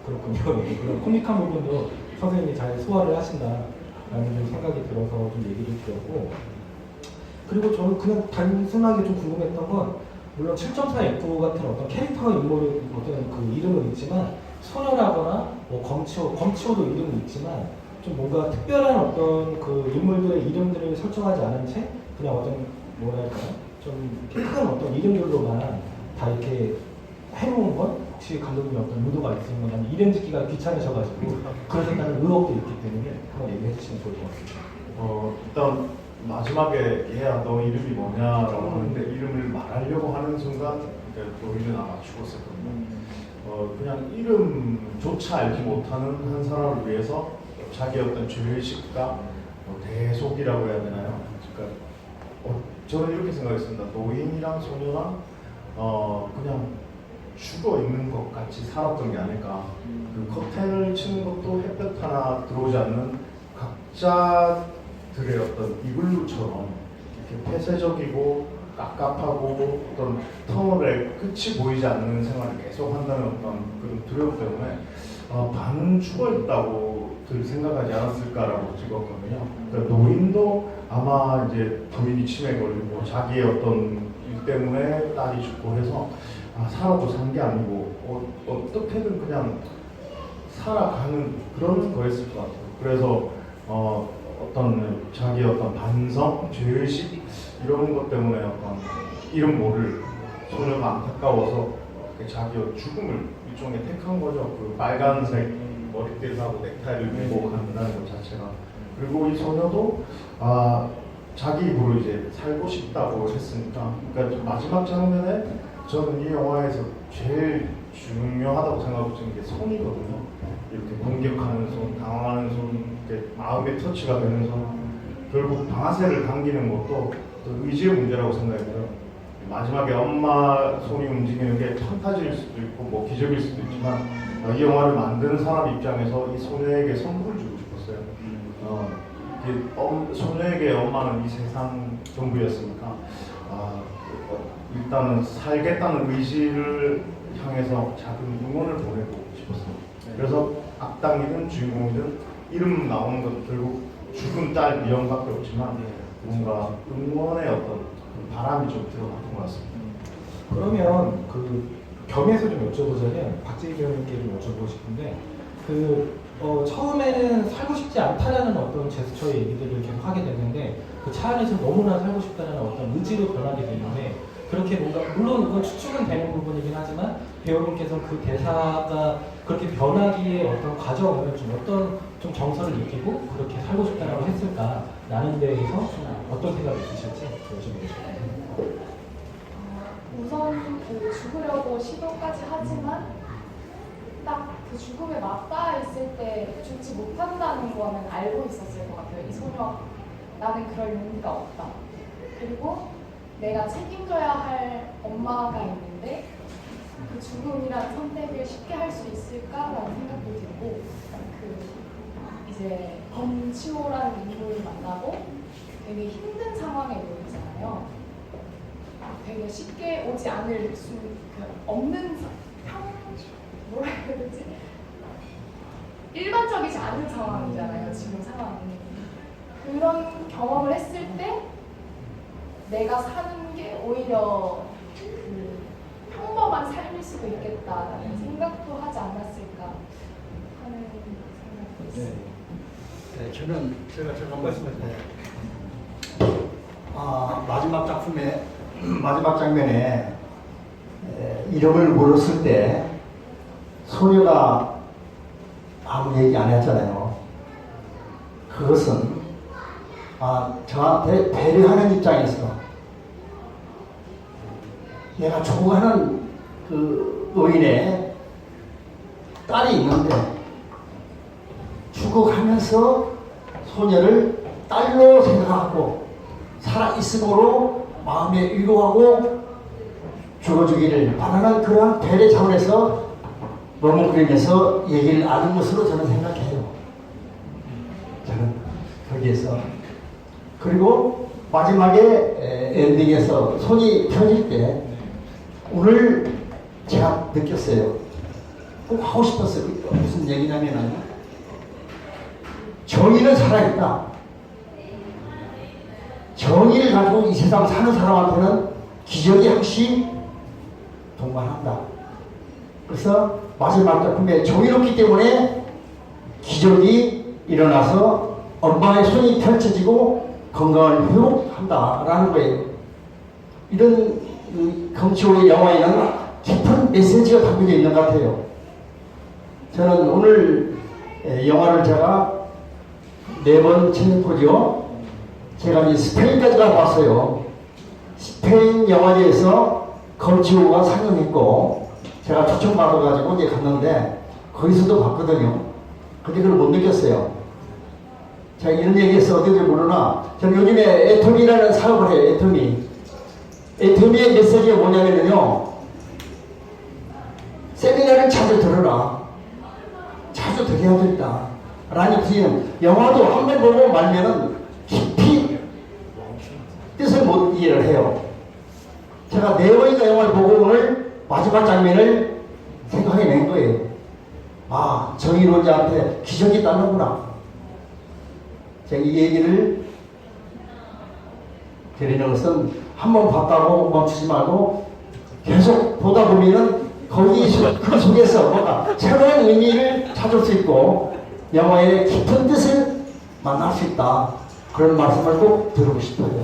그렇군요. 그런 코믹한 부분도 선생님이 잘 소화를 하신다라는 좀 생각이 들어서 좀 얘기를 드렸고 그리고 저는 그냥 단순하게 좀 궁금했던 건 물론 7.4 F 같은 어떤 캐릭터 인물의 어떤 그 이름은 있지만 소녀라거나 뭐 검치호도 이름은 있지만 좀 뭔가 특별한 어떤 그 인물들의 이름들을 설정하지 않은 채 그냥 어떤 뭐랄까요 좀 큰 어떤 이름들로만 다 이렇게 해놓은 건 혹시 감독님이 어떤 의도가 있으신 건 아니면 이름 짓기가 귀찮으셔가지고 그러셨다는 의혹도 있기 때문에 한번 얘기해 주시면 좋을 것 같습니다. 일단 마지막에 얘야 너 이름이 뭐냐라고 하는데 이름을 말하려고 하는 순간 노이는 아마 죽었었거든요. 그냥 이름조차 알지 못하는 한 사람을 위해서 자기 어떤 죄의식과 뭐 대속이라고 해야 되나요? 그러니까 저는 이렇게 생각했습니다. 노인이랑 소녀랑 그냥 죽어 있는 것 같이 살았던 게 아닐까. 그 커튼을 치는 것도 햇볕 하나 들어오지 않는 각자들의 어떤 이글루처럼 이렇게 폐쇄적이고 깝깝하고 어떤 터널의 끝이 보이지 않는 생활을 계속 한다는 어떤 그런 두려움 때문에 반은 죽어 있다고들 생각하지 않았을까라고 찍었거든요. 그러니까 노인도 아마 이제 부인이 치매 걸리고 자기의 어떤 일 때문에 딸이 죽고 해서 살아도 산 게 아니고 어떻게든 그냥 살아가는 그런 거였을 것 같아요. 그래서 어떤 자기 어떤 반성, 죄의식 이런 것 때문에 약간 이름 모를 소녀가 안타까워서 자기의 죽음을 일종의 택한 거죠. 그 빨간색 머리띠를 하고 넥타이를 메고 간다는 것 자체가. 그리고 이 소녀도 자기 입으로 이제 살고 싶다고 했으니까. 그러니까 마지막 장면에 저는 이 영화에서 제일 중요하다고 생각하고 있는 게 손이거든요. 이렇게 공격하는 손, 당황하는 손, 이렇게 마음의 터치가 되는 손. 결국 방아쇠를 당기는 것도 또 의지의 문제라고 생각해요. 마지막에 엄마 손이 움직이는 게 판타지일 수도 있고 뭐 기적일 수도 있지만 이 영화를 만드는 사람 입장에서 이 소녀에게 선물을 주고 싶었어요. 소녀에게 엄마는 이 세상 전부였으니까 일단은 살겠다는 의지를 향해서 작은 응원을 보내고 싶었어요. 그래서 악당이든 주인공이든 이름 나오는 건 결국 죽은 딸 미영밖에 없지만 뭔가 응원의 어떤 바람이 좀 들어갔던 것 같습니다. 그러면 그 겸해서 좀 여쭤보자면 박재희 배우님께 좀 여쭤보고 싶은데 처음에는 살고 싶지 않다라는 어떤 제스처의 얘기들을 계속 하게 됐는데 그 차 안에서 너무나 살고 싶다는 어떤 의지로 변하게 되는데 그렇게 뭔가 물론 그건 추측은 되는 부분이긴 하지만 배우님께서 그 대사가 그렇게 변하기에 어떤 과정을 좀 어떤 좀 정서를 느끼고 그렇게 살고 싶다라고 했을까라는 데에서 좀 어떤 생각이 드실지 여쭤보겠습니다. 우선 그 죽으려고 시도까지 하지만 딱 그 죽음에 맞닿아 있을 때 죽지 못한다는 거는 알고 있었을 것 같아요. 이 소녀 나는 그럴 용기가 없다. 그리고 내가 책임져야 할 엄마가 있는데 그 죽음이라는 선택을 쉽게 할 수 있을까라는 생각도 들고 이제 범치호라는 인물을 만나고 되게 힘든 상황에 놓이잖아요. 되게 쉽게 오지 않을 없는 뭐라 해야 되지? 일반적이지 않은 상황이잖아요. 지금 상황이. 그런 경험을 했을 때 내가 사는 게 오히려 평범한 삶일 수도 있겠다라는 생각도 하지 않았을까 하는 생각도 있습니다. 네, 저는 제가 말씀드렸는데 마지막 작품의 마지막 장면에 이름을 물었을 때 소녀가 아무 얘기 안 했잖아요. 그것은 저한테 배려하는 입장에서 내가 좋아하는 그 의인의 딸이 있는데 죽어가면서 소녀를 딸로 생각하고 살아있음으로 마음에 위로하고 죽어주기를 바라는 그러한 배려 차원에서 머뭇거리면서 얘기를 나눈 것으로 저는 생각해요. 저는 거기에서. 그리고 마지막에 엔딩에서 손이 펴질 때 오늘 제가 느꼈어요. 꼭 하고 싶었어요. 무슨 얘기냐면 정의는 살아있다. 정의를 가지고 이 세상 사는 사람한테는 기적이 항시 동반한다. 그래서 마지막 작품에 정의롭기 때문에 기적이 일어나서 엄마의 손이 펼쳐지고 건강을 회복한다라는 거예요. 이런 검치호의 영화에는 깊은 메시지가 담겨져 있는 것 같아요. 저는 오늘 영화를 제가 4번 보죠. 제가 이제 스페인까지 가봤어요. 스페인 영화제에서 검치호가 상영했고 제가 초청받아가지고 이제 갔는데 거기서도 봤거든요. 근데 그걸 못 느꼈어요. 제가 이런 얘기해서 어떻게 모르나, 저는 요즘에 애터미라는 사업을 해요. 애터미의 메시지가 뭐냐면요, 세미나를 자주 들어라, 자주 들어야 된다 라는 뜻은, 영화도 한 번 보고 말면은 깊이 뜻을 못 이해를 해요. 제가 4번인가 영화를 보고 오늘 마지막 장면을 생각해낸 거예요. 아, 정의론자한테 기적이 있다는구나. 제가 이 얘기를 드리는 것은 한 번 봤다고 멈추지 말고 계속 보다 보면은 그 속에서 뭔가 새로운 의미를 찾을 수 있고 영화의 깊은 뜻을 만날 수 있다. 그런 말씀을 꼭 드리고 싶어요.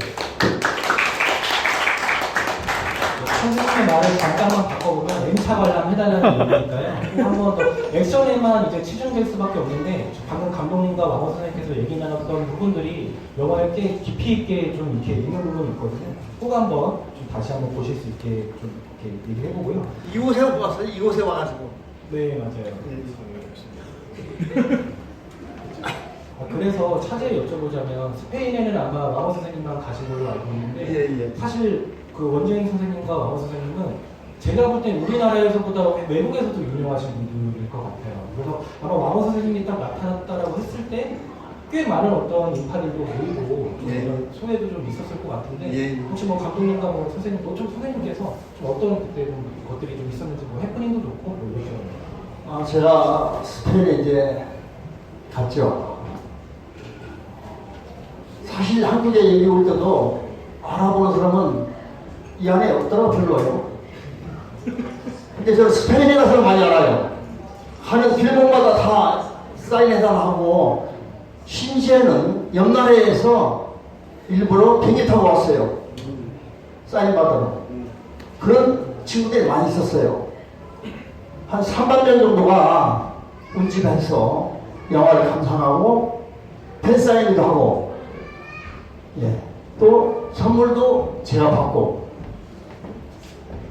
선생님의 말을 잠깐만 바꿔보면 M차 관람해달라는 얘기니까요. 한 번 더 액션에만 이제 치중될 수밖에 없는데, 방금 감독님과 왕호 선생님께서 얘기 나눴던 부분들이 영화에 꽤 깊이 있게 좀 이렇게 있는 부분이 있거든요. 꼭 한번 좀 다시 한번 보실 수 있게 좀 이렇게 얘기해보고요. 이곳에 왔어요. 이곳에 와가지고. 네, 맞아요. 그래서 차제에 여쭤보자면, 스페인에는 아마 왕호 선생님만 가신 걸로 알고 있는데, 사실 그 원재인 선생님과 왕호 선생님은 제가 볼 땐 우리나라에서보다 외국에서도 유명하신 분들일 것 같아요. 그래서 아마 왕호 선생님이 딱 나타났다라고 했을 때 꽤 많은 어떤 인파들도 모이고 좀 이런 소외도 좀 있었을 것 같은데, 혹시 뭐 감독님과 뭐 선생님, 좀 선생님께서 좀 어떤 그때 좀 것들이 좀 있었는지, 뭐 해프닝도 좋고 뭐 이렇게. 제가 스페인에 이제 갔죠. 사실 한국에 여기 올 때도 알아보는 사람은 이 안에 없더라고, 별로예요. 근데 저 스페인에 가서 많이 알아요. 하는 길목마다 다 사인해달라고. 심지어는 옆 나라에서 일부러 비행기 타고 왔어요. 사인 받으러. 그런 친구들이 많이 있었어요. 한 3만 명 정도가 운집해서 영화를 감상하고 팬사인회도 하고, 또 선물도 제가 받고,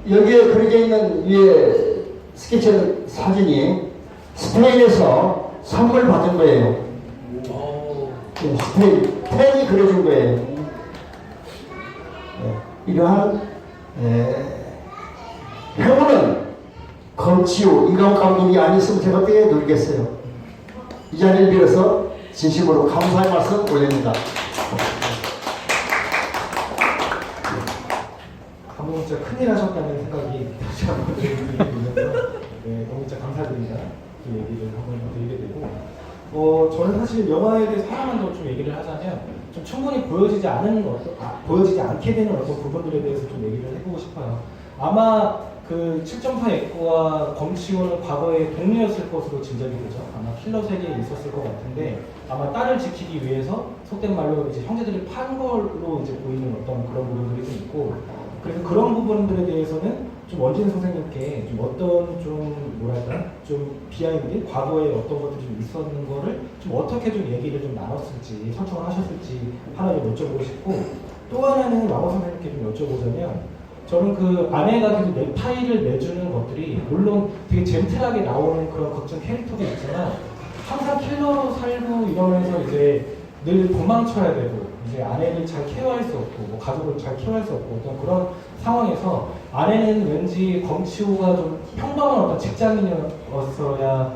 여기에 그려져 있는 위에 스케치 사진이 스페인에서 선물 받은 거예요. 스페인 팬이 그려준 거예요. 이러한 행운은 검치우 이강호 감독이 아니었으면 제가 어떻게 누리겠어요. 이 자리를 빌어서 진심으로 감사의 말씀 올립니다. 감독님 진짜 큰일 하셨다는 생각이 다시 한번 들면서 너무 진짜 감사드립니다. 그 얘기를 한번 드리게 되고, 저는 사실 영화에 대해서 하나만 더 좀 얘기를 하자면, 좀 충분히 보여지지 않게 되는 어떤 부분들에 대해서 좀 얘기를 해보고 싶어요. 아마 그 7.4 액구와 검치호는 과거에 동료였을 것으로 짐작이 되죠. 아마 킬러 세계에 있었을 것 같은데, 아마 딸을 지키기 위해서 속된 말로 이제 형제들이 판 걸로 이제 보이는 어떤 그런 부분들이 좀 있고, 그래서 그런 부분들에 대해서는 좀 원진 선생님께 좀 어떤 좀 뭐랄까 좀 비하인드, 과거에 어떤 것들이 좀 있었는 거를 좀 어떻게 좀 얘기를 좀 나눴을지, 설정을 하셨을지 하나 좀 여쭤보고 싶고, 또 하나는 왕호 선생님께 좀 여쭤보자면, 저는 그 아내가 계속 넥타이를 매주는 것들이 물론 되게 젠틀하게 나오는 그런 걱정 캐릭터도 있지만, 항상 킬러로 살고 이러면서 이제 늘 도망쳐야 되고, 이제 아내를 잘 케어할 수 없고, 뭐 가족을 잘 케어할 수 없고, 어떤 그런 상황에서 아내는 왠지 검치호가 좀 평범한 어떤 직장인이었으면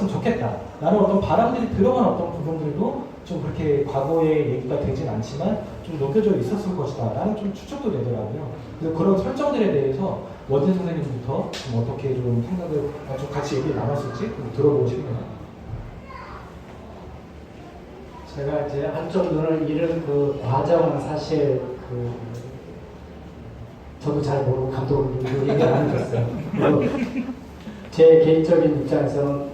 좋겠다 라는 어떤 바람들이 들어간 어떤 부분들도 좀 그렇게 과거의 얘기가 되진 않지만 좀 녹여져 있었을 것이다 라는 좀 추측도 되더라고요. 그래서 그런 설정들에 대해서 원진 선생님부터 좀 어떻게 좀 생각을 좀 같이 얘기 나눴을지 좀 들어보고 싶네요. 제가 이제 한쪽 눈을 잃은 그 과정은 사실 저도 잘 모르고 감독님도 얘기 안 해줬어요. 제 개인적인 입장에서는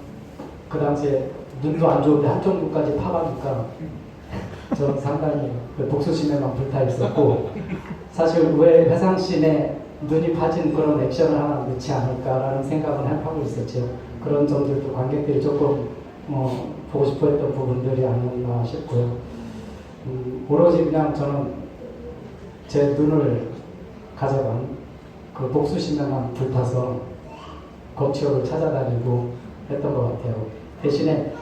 그 당시에 눈도 안 좋은데 한쪽 눈까지 파가니까 저는 상당히 그 복수심에만 불타 있었고, 사실 왜 회상씬에 눈이 파진 그런 액션을 하나 넣지 않을까라는 생각을 하고 있었죠. 그런 점들도 관객들이 조금 보고 싶어 했던 부분들이 아닌가 싶고요. 오로지 그냥 저는 제 눈을 가져간 그 복수심에만 불타서 검치호를 찾아다니고 했던 것 같아요. 대신에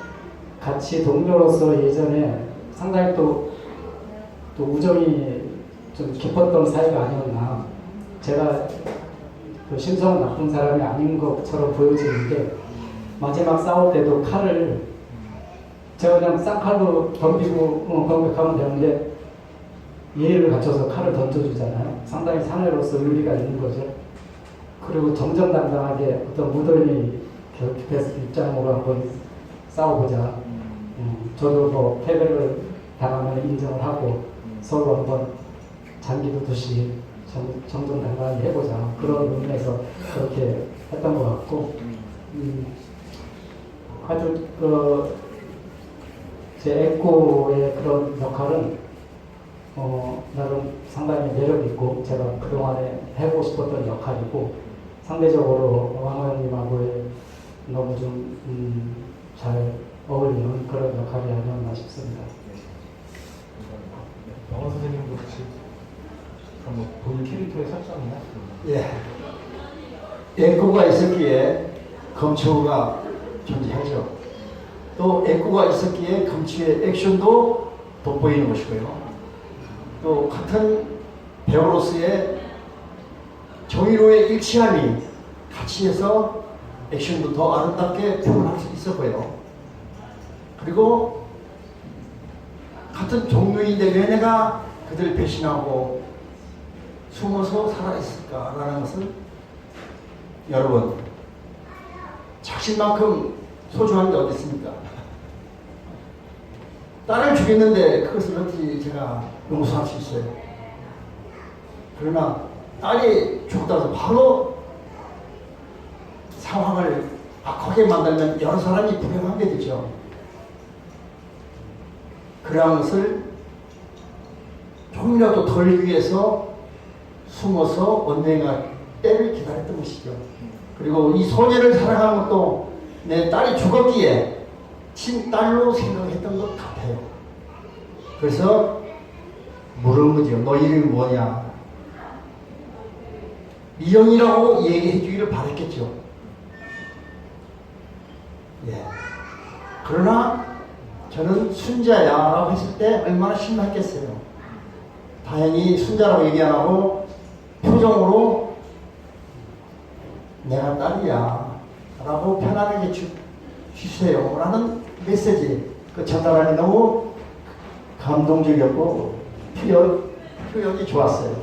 같이 동료로서 예전에 상당히 또 우정이 좀 깊었던 사이가 아니었나. 제가 그 심성은 나쁜 사람이 아닌 것처럼 보여지는데 마지막 싸울 때도 칼을 제가 그냥 쌍칼로 덤비고 공격하면 되는데 예의를 갖춰서 칼을 던져주잖아요. 상당히 사내로서 의리가 있는 거죠. 그리고 정정당당하게 어떤 무덤이 결핍했을 입장으로 한번 싸워보자. 저도 뭐 패배를 당하면 인정을 하고 서로 한번 장기도 듯이 정정당당하게 해보자. 그런 의미에서 그렇게 했던 것 같고, 아주 제 에코의 그런 역할은 나름 상당히 매력 있고 제가 그동안에 해보고 싶었던 역할이고 상대적으로 왕원님하고의 너무 좀 잘 어울리는 그런 역할이 아니었나 싶습니다. 영원 선생님도 혹시 그런 뭐 본인 캐릭터의 설정이나 예. 애꾸가 있었기에 검초가 존재하죠. 또 애꾸가 있었기에 검초의 액션도 돋보이는 것이고요. 또 같은 배우로서의 정의로의 일치함이 같이 해서 액션도 더 아름답게 표현할 수 있었고요. 그리고 같은 종류인데 왜 내가 그들 배신하고 숨어서 살아있을까라는 것은 여러분 자신만큼 소중한 게 어디 있습니까? 딸을 죽였는데 그것을 어떻게 제가 용서할 수 있어요? 그러나 딸이 죽었다고 해서 바로 상황을 악하게 만들면 여러 사람이 불행하게 되죠. 그러한 것을 조금이라도 덜 위해서 숨어서 언젠가 때를 기다렸던 것이죠. 그리고 이 소녀를 사랑하는 것도 내 딸이 죽었기에 친딸로 생각했던 것 같아요. 그래서 물은 거죠. 너 이름이 뭐냐? 미영이라고 얘기해 주기를 바랬겠죠. 예. 그러나 저는 순자야 라고 했을 때 얼마나 신났겠어요. 다행히 순자라고 얘기 안 하고 표정으로 내가 딸이야 라고 편안하게 주세요 라는 메시지 그 전달하니 너무 감동적이었고 표현이 좋았어요.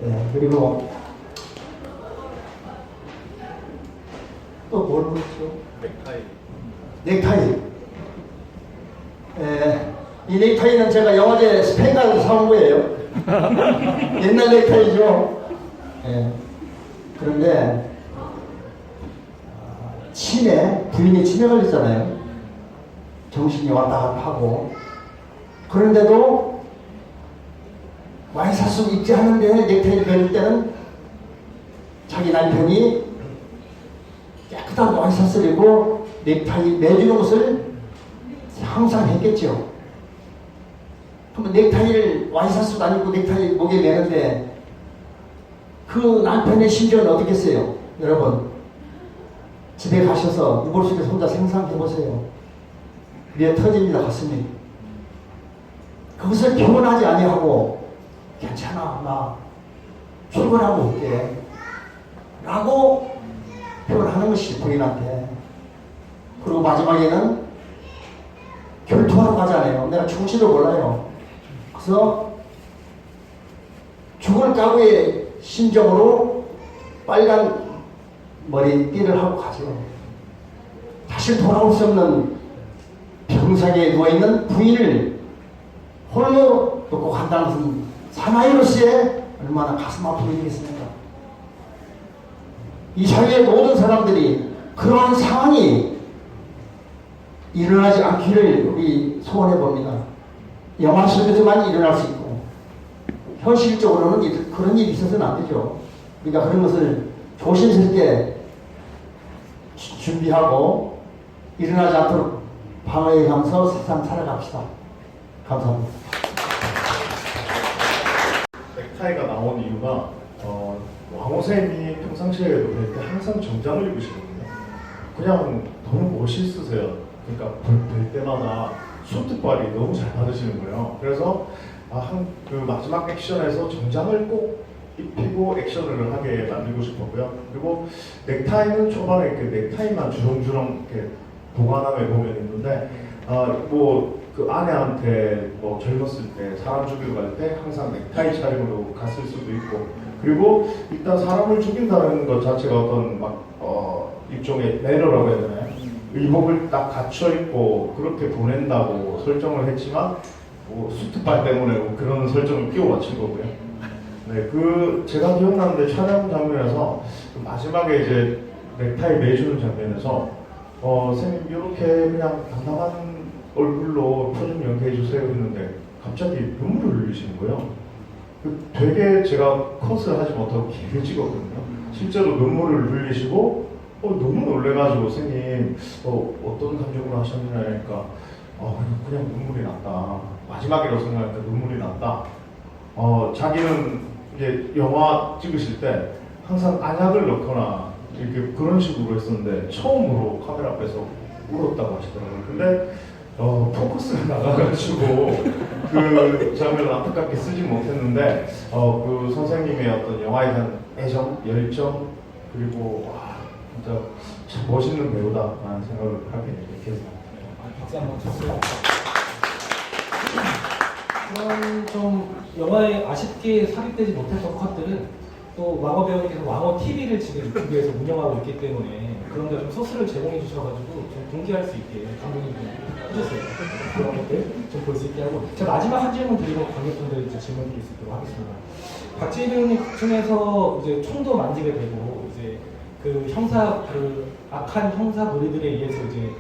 예, 그리고 또 뭘 그랬죠? 넥타이. 이 넥타이는 제가 영화제 스페인 가서 사온 거예요. 옛날 넥타이죠. 그런데 부인이 치매 걸렸잖아요. 정신이 왔다 갔다 하고. 그런데도 와이셔츠 입지 않은데 넥타이를 걸릴 때는 자기 남편이 깨끗한 와이셔츠를 입고 넥타이 매주는 것을 항상 했겠죠. 그러면 넥타이를 와이셔츠도 아니고 넥타이 목에 매는데 그 남편의 심정은 어떻겠어요? 여러분 집에 가셔서 이불 속에서 혼자 생각해 보세요. 위에 터집니다. 가슴이. 그것을 표현하지 아니하고 괜찮아 나 출근하고 올게 라고 표현하는 것이 부인한테. 그리고 마지막에는 결투하러 가잖아요. 내가 죽을지도 몰라요. 그래서 죽을 각오의 심정으로 빨간 머리띠를 하고 가죠. 다시 돌아올 수 없는 병상에 누워있는 부인을 홀로 놓고 간다는 것은 사나이로서의 얼마나 가슴 아픈 일이겠습니까? 이 사회의 모든 사람들이 그러한 상황이 일어나지 않기를 우리 소원해 봅니다. 영화 속에서만 일어날 수 있고 현실적으로는 그런 일이 있어서는 안 되죠. 그러니까 그런 것을 조심스럽게 준비하고 일어나지 않도록 방어해 가면서 세상 살아갑시다. 감사합니다. 넥타이가 나온 이유가 왕호쌤이 평상시에도 뵐 때 항상 정장을 입으시거든요. 그냥 너무 멋있으세요. 그러니까 볼 때마다 수트빨이 너무 잘 받으시는 거예요. 그래서 그 마지막 액션에서 정장을 꼭 입히고 액션을 하게 만들고 싶었고요. 그리고 넥타이는 초반에 이렇게 넥타이만 주렁주렁 이렇게 보관함에 보면 있는데 뭐 그 아내한테 뭐 젊었을 때 사람 죽이러 갈 때 항상 넥타이 촬영으로 갔을 수도 있고, 그리고 일단 사람을 죽인다는 것 자체가 어떤 막 일종의 매너라고 해야 되나요? 의복을 딱 갖춰 입고 그렇게 보낸다고 설정을 했지만 뭐 수트빨 때문에 뭐 그런 설정을 끼워 맞춘 거고요. 네, 그 제가 기억나는데 촬영 장면에서 그 마지막에 이제 넥타이 매주는 장면에서 선생님 이렇게 그냥 당당한 얼굴로 표정 연기해 주세요 했는데 갑자기 눈물을 흘리시는 거예요. 되게 제가 컷을 하지 못하고 길게 찍었거든요. 실제로 눈물을 흘리시고 너무 놀래가지고 선생님 어떤 감정으로 하셨느냐 하니까 그냥 눈물이 났다. 마지막이라고 생각하니까 눈물이 났다. 자기는 이제 영화 찍으실 때 항상 안약을 넣거나 이렇게 그런 식으로 했었는데 처음으로 카메라 앞에서 울었다고 하시더라고요. 근데 포커스가 나가가지고 그 장면을 안타깝게 쓰지 못했는데 그 선생님의 어떤 영화에 대한 애정, 열정, 그리고 진짜 참 멋있는 배우다라는 생각을 하게 됐습니다. 박수 한번 쳤어요. 그런 좀 영화에 아쉽게 삽입되지 못했던 컷들은 또 왕어 배우님께서 왕어 TV를 지금 유튜브에서 운영하고 있기 때문에 그런데 좀 소스를 제공해 주셔가지고 좀 공개할 수 있게 감독님 해주세요. 그런 것들 좀 볼 수 있게 하고, 제가 마지막 한 질문 드리고 관객분들 이제 질문 드릴 수 있도록 하겠습니다. 박지희 배우님 극중에서 이제 총도 만지게 되고 이제 그 악한 형사 무리들에 의해서 이제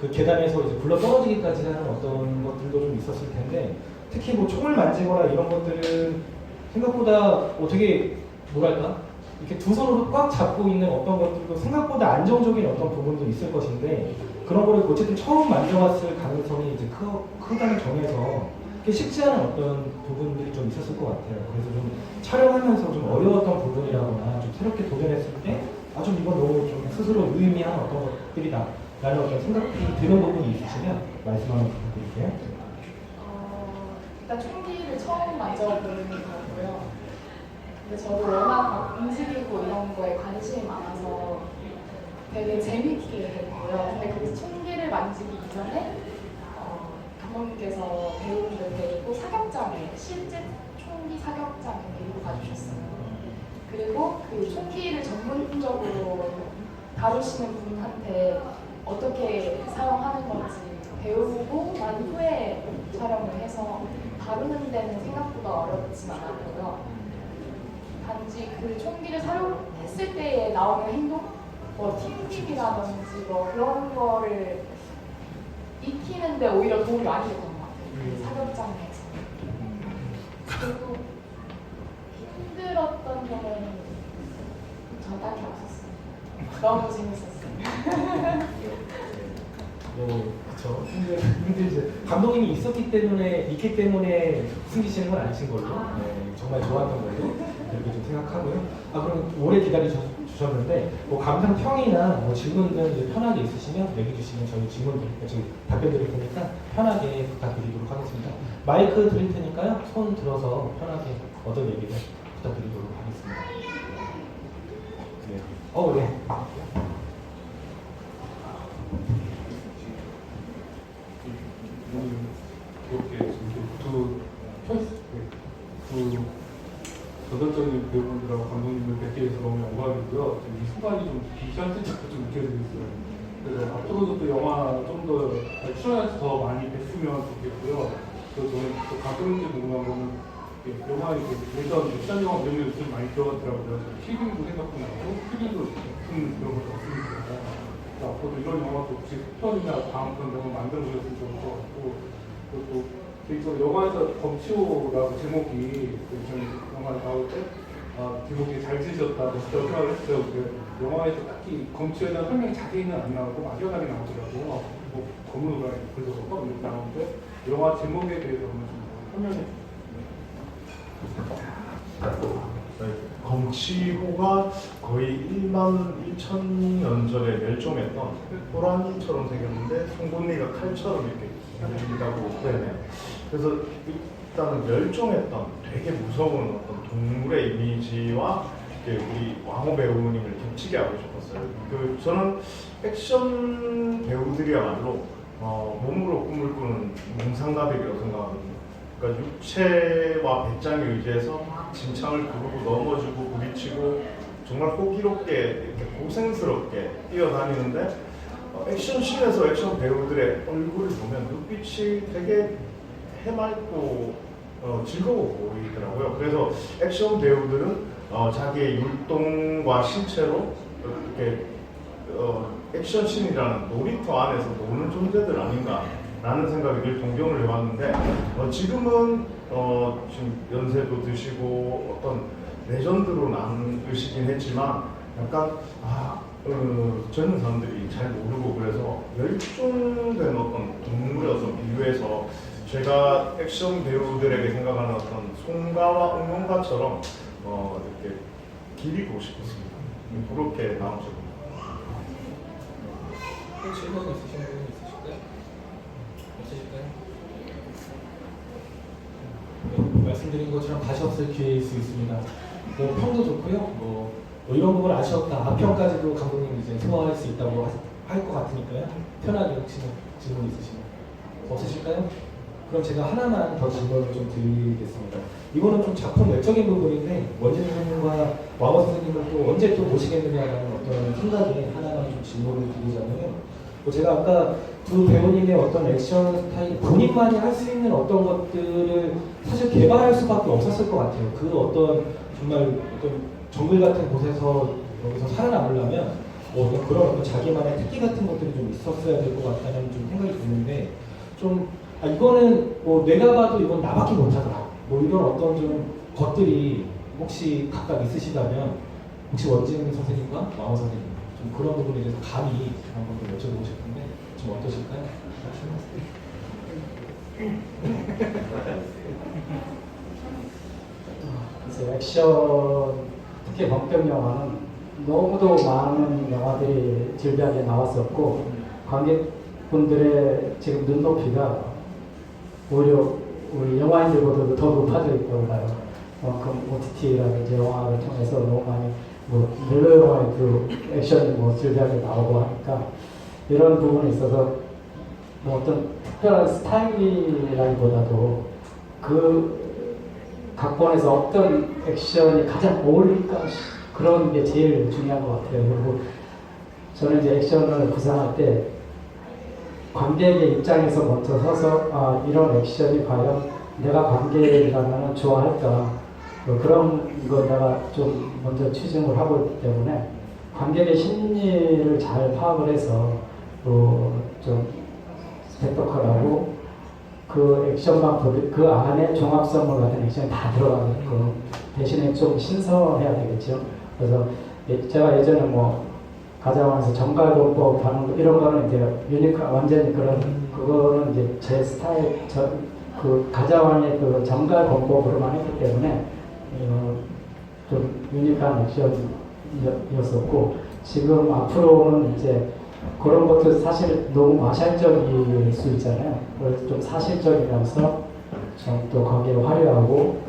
그 계단에서 이제 굴러 떨어지기까지 하는 어떤 것들도 좀 있었을 텐데, 특히 뭐 총을 만지거나 이런 것들은 생각보다 되게 뭐랄까 이렇게 두 손으로 꽉 잡고 있는 어떤 것들도 생각보다 안정적인 어떤 부분도 있을 것인데, 그런 거를 어쨌든 처음 만져봤을 가능성이 이제 크다는 점에서 쉽지 않은 어떤 부분들이 좀 있었을 것 같아요. 그래서 좀 촬영하면서 좀 어려웠던 부분이라거나 좀 새롭게 도전했을 때 좀 이건 너무 좀 스스로 유의미한 어떤 것들이다 라는 어떤 생각이 드는 부분이 있으시면 말씀 한번 부탁드릴게요. 일단 총기를 처음 만져보는 거고요. 근데 저도 워낙 막 움직이고 이런 거에 관심이 많아서 되게 재밌게 했고요. 근데 그 총기를 만지기 이전에 감독님께서 배우분들 데리고 사격장에, 실제 총기 사격장에 데리고 가주셨어요. 그리고 그 총기를 전문적으로 다루시는 분한테 어떻게 사용하는 건지 배우고 난 후에 촬영을 해서 다루는 데는 생각보다 어렵진 않았고요. 단지 그 총기를 사용했을 때에 나오는 행동, 뭐 튕김이라든지 뭐 그런 거를 익히는데 오히려 도움이 많이 됐던 것 같아요. 그 사격장에서. 그리고 힘들었던 점은 전 딱히 없었어요. 너무 재밌었어요. 그렇죠. 힘들지. 감독님이 있기 때문에 숨기시는 건 아니신 걸로, 정말 좋았던 걸로 그렇게 좀 생각하고요. 그럼 오래 기다려주셨는데 뭐 감상평이나 뭐 질문들 이제 편하게 있으시면 얘기해주시면 저희 답변 드릴 테니까 편하게 부탁드리도록 하겠습니다. 마이크 드릴 테니까요. 손 들어서 편하게 어떤 얘기를 부탁드리도록 하겠습니다. 네. 네. 이렇게 도전적인 배우분들하고 감독님을 뵙게 돼서 너무 영광이고요. 이 순간이 좀 비현실적으로 좀 느껴지고 있어요. 그래서 앞으로도 또 영화 좀 더 출연해서 더 많이 뵀으면 좋겠고요. 또 저는 또 가끔씩 궁금한 거는 영화에 예전 액션 영화 배우들 좀 많이 들어갔더라고요. 킬링도 생각도 나고 킬링도 무슨 그런 것도 없으니까 앞으로 이런 영화도 혹시 편이나 다음 편 영화 만들어 보셨으면 좋을 것 같고, 또 개인적으로 영화에서 검치호라고 제목이 영화에 나올 때 제목이 잘 지으셨다고 진짜 생각을 했어요. 영화에서 딱히 검치호에 대한 설명이 자세히는 안 나오고 막연하게 나오더라고요. 뭐 검은호가 그래서 이렇게 나오는데 영화 제목에 대해서 좀 설명해 주세요. 검치호가 거의 1만 1천 년 전에 멸종했던 호랑이처럼 생겼는데 송곳니가 칼처럼 이렇게 생긴다고 표현해요. 그래서 일단은 멸종했던 되게 무서운 어떤 동물의 이미지와 이렇게 우리 왕호 배우님을 겹치게 하고 싶었어요. 저는 액션 배우들이야말로 몸으로 꿈을 꾸는 몽상가들이라고 생각하거든요. 그러니까 육체와 배짱에 의지해서 막 진창을 두르고 넘어지고 부딪히고 정말 호기롭게 이렇게 고생스럽게 뛰어다니는데 액션씬에서 액션 배우들의 얼굴을 보면 눈빛이 되게 해맑고 즐거워 보이더라고요. 그래서 액션 배우들은 자기의 율동과 신체로 이렇게 액션씬이라는 놀이터 안에서 노는 존재들 아닌가라는 생각에 늘 동경을 해왔는데 지금은 지금 연세도 드시고 어떤 레전드로 남으시긴 했지만 약간 젊은 사람들이 잘 모르고 그래서 멸종된 어떤 동물의 어떤 비유에서 제가 액션 배우들에게 생각하는 어떤 송가와 응원가처럼 이렇게 기리고 싶었습니다. 그렇게 나오셨습니다. 질문 있으신 분 있으실까요? 없으실까요? 네, 말씀드린 것처럼 다시 없을 기회일 수 있습니다. 뭐 평도 좋고요. 뭐 이런 부분 아쉬웠다. 앞편까지도 감독님 이제 소화할 수 있다고 할 것 같으니까요. 편하게 혹시 질문 있으시면 없으실까요? 그럼 제가 하나만 더 질문을 좀 드리겠습니다. 이거는 좀 작품 외적인 부분인데 원진 선생님과 왕호 선생님을 또 언제 또 모시겠느냐라는 어떤 생각에 하나만 좀 질문을 드리자면요. 제가 아까 두 배우님의 어떤 액션 스타일 본인만이 할 수 있는 어떤 것들을 사실 개발할 수밖에 없었을 것 같아요. 그 어떤 정말 어떤 정글 같은 곳에서 여기서 살아남으려면 그런 어떤 자기만의 특기 같은 것들이 좀 있었어야 될 것 같다는 좀 생각이 드는데 좀 이거는 내가 봐도 이건 나밖에 못하더라. 이런 어떤 좀 것들이 혹시 각각 있으시다면 혹시 원진 선생님과 왕호 선생님 좀 그런 부분에 대해서 감히 한번 좀 여쭤보고 싶은데 좀 어떠실까요? 그래서 액션, 특히 범죄 영화는 너무도 많은 영화들이 질비하게 나왔었고 관객분들의 지금 눈높이가 오히려 우리 영화인들보다도 더 높아져 있다고 봐요. 그럼 OTT라든지 영화를 통해서 너무 많이 멜로 영화에도 액션이 질비하게 나오고 하니까 이런 부분에 있어서 어떤 특별한 스타일이라기보다도 그 각본에서 어떤 액션이 가장 어울릴까 그런 게 제일 중요한 것 같아요. 그리고 저는 이제 액션을 구상할 때 관객의 입장에서 먼저 서서 이런 액션이 과연 내가 관객이라면 좋아할까 그런 거 내가 좀 먼저 취중을 하고 있기 때문에 관객의 심리를 잘 파악을 해서 좀 스펙터클하고 그 액션만 그 안에 종합선물 같은 액션이 다 들어가게끔 대신에 좀 신선해야 되겠죠. 그래서 제가 예전에 가자왕에서 정갈공법 하는 거 이런 거는 이제 완전히 그거는 이제 제 스타일 그 가자왕의 그 정갈공법으로만 했기 때문에 좀 유니크한 액션이었었고 지금 앞으로는 이제 그런 것도 사실 너무 마샬적일 수 있잖아요. 그래서 좀 사실적이면서 좀 또 거기에 화려하고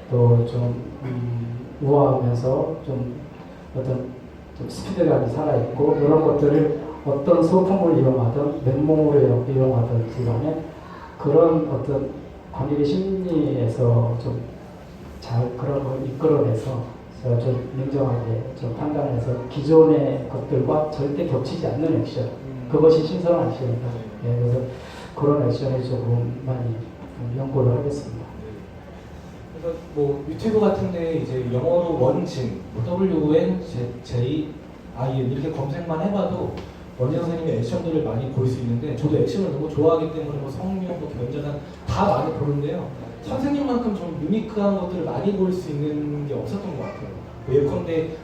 또 좀 우아하면서 좀 어떤 좀 스피드감이 살아있고 이런 것들을 어떤 소품을 이용하든 맨몸으로 이용하든지 간에 그런 어떤 관객의 심리에서 좀 잘 그런 걸 이끌어내서 제가 좀 냉정하게 좀 판단해서 기존의 것들과 절대 겹치지 않는 액션 그것이 신선한 액션이다. 그래서 그런 액션에 조금 많이 연구를 하겠습니다. 그래서 유튜브 같은데 이제 영어로 원진, WNJIN 이렇게 검색만 해봐도 원진 선생님의 액션들을 많이 볼 수 있는데 저도 액션을 너무 좋아하기 때문에 성룡, 견자단 다 많이 보는데요. 선생님만큼 좀 유니크한 것들을 많이 볼 수 있는 게 없었던 것 같아요. 예컨대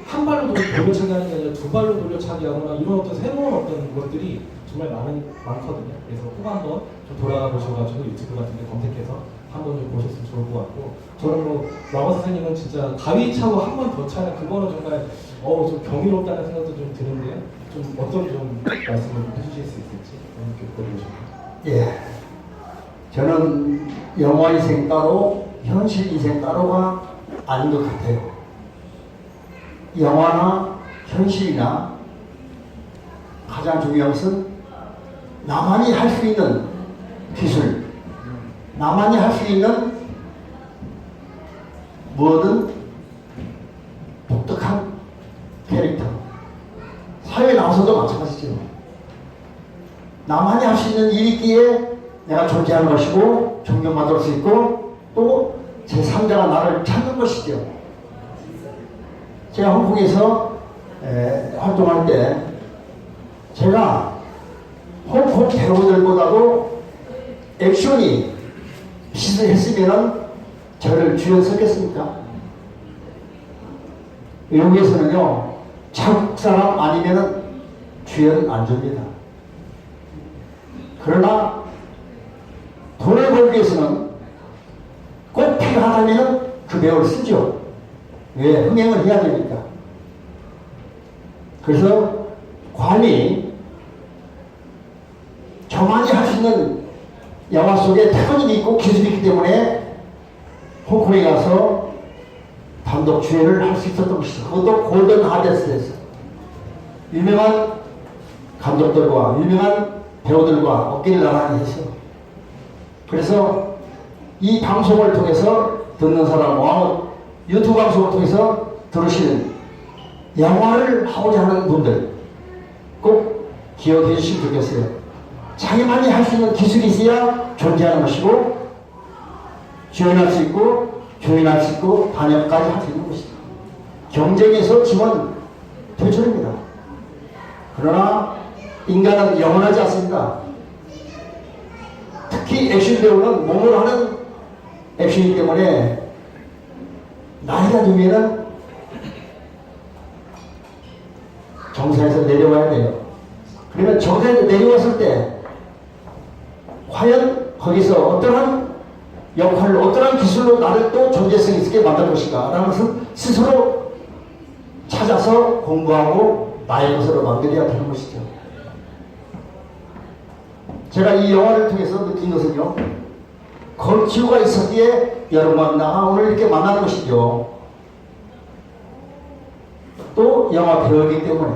한 발로 돌려차기 하는 게 아니라 두 발로 돌려차기 하거나 이런 어떤 새로운 어떤 것들이 정말 많거든요. 그래서 꼭 한번 좀 돌아보셔가지고 유튜브 같은 데 검색해서 한번 좀 보셨으면 좋을 것 같고, 저는 뭐 라고 선생님은 진짜 가위 차고 한 번 더 차는 그거는 정말 좀 경이롭다는 생각도 좀 드는데요. 좀 어떤 좀 말씀을 해주실 수 있을지 이렇게 보여주시면. 예. 저는 영화 인생 따로, 현실 인생 따로가 아닌 것 같아요. 영화나 현실이나 가장 중요한 것은 나만이 할 수 있는 기술, 나만이 할 수 있는 뭐든 독특한 캐릭터. 사회에 나와서도 마찬가지죠. 나만이 할 수 있는 일이 있기에 내가 존재하는 것이고 존경받을 수 있고 또 제3자가 나를 찾는 것이죠. 제가 홍콩에서 활동할 때 제가 홍콩 배우들보다도 액션이 비슷했으면 저를 주연 썼겠습니까? 외국에서는요, 자국 사람 아니면 주연 안 줍니다. 그러나 돈을 벌기 위해서는 꼭 필요하다면 그 배우를 쓰죠. 왜? 흥행을 해야 되니까. 그래서 관이 저만이 할 수 있는 영화 속에 테크닉이 있고 기술이 있기 때문에 홍콩에 가서 단독 주연을 할 수 있었던 것이죠. 그것도 골든 하데스에서 유명한 감독들과 유명한 배우들과 어깨를 나란히 해서, 그래서 이 방송을 통해서 듣는 사람과 유튜브 방송을 통해서 들으시는 영화를 하고자 하는 분들 꼭 기억해 주시면 좋겠어요. 자기만이 할 수 있는 기술이 있어야 존재하는 것이고 주연할 수 있고 조연할 수 있고 단역까지 할 수 있는 것이다. 경쟁에서 지면 퇴출입니다. 그러나 인간은 영원하지 않습니다. 특히 액션 배우는 몸으로 하는 액션이기 때문에 나이가 들면은 정상에서 내려와야 돼요. 그러면 정상에서 내려왔을 때 과연 거기서 어떠한 역할로 어떠한 기술로 나를 또 존재성 있게 만들 것인가 라는 것을 스스로 찾아서 공부하고 나의 것으로 만들어야 되는 것이죠. 제가 이 영화를 통해서 느낀 것은요, 걸치유가 있었기에 여러분 나 오늘 이렇게 만나는 것이죠. 또 영화 배우이기 때문에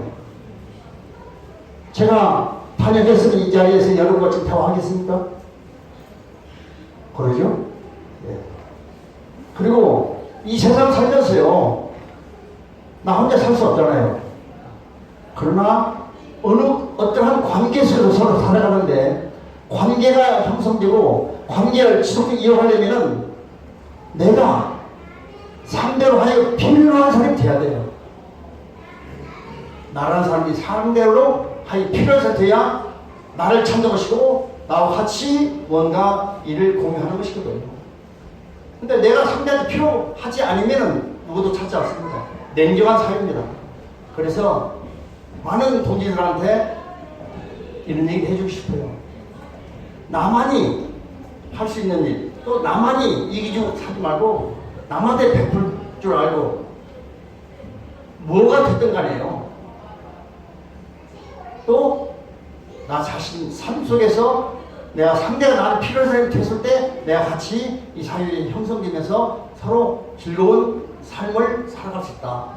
제가 탄핵했으면 이 자리에서 여러분과 지금 대화하겠습니까? 그러죠? 예. 그리고 이 세상 살면서요, 나 혼자 살 수 없잖아요. 그러나 어떠한 관계 속에서 서로 살아가는데 관계가 형성되고 관계를 지속적으로 이어가려면 내가 상대로 하여 필요한 사람이 돼야 돼요. 나라는 사람이 상대로 하여 필요한 사람이 돼야 나를 찾는 것이고 나와 같이 뭔가 일을 공유하는 것이거든요. 근데 내가 상대한테 필요하지 않으면 누구도 찾지 않습니다. 냉정한 사회입니다. 그래서 많은 동지들한테 이런 얘기 해주고 싶어요. 나만이 할 수 있는 일, 또 나만이 이기주고 사지 말고 남한테 베풀 줄 알고 뭐가 됐든 간에요. 또 나 자신 삶 속에서 내가 상대가 나를 필요한 사람이 됐을 때 내가 같이 이 사회에 형성되면서 서로 즐거운 삶을 살아갈 수 있다.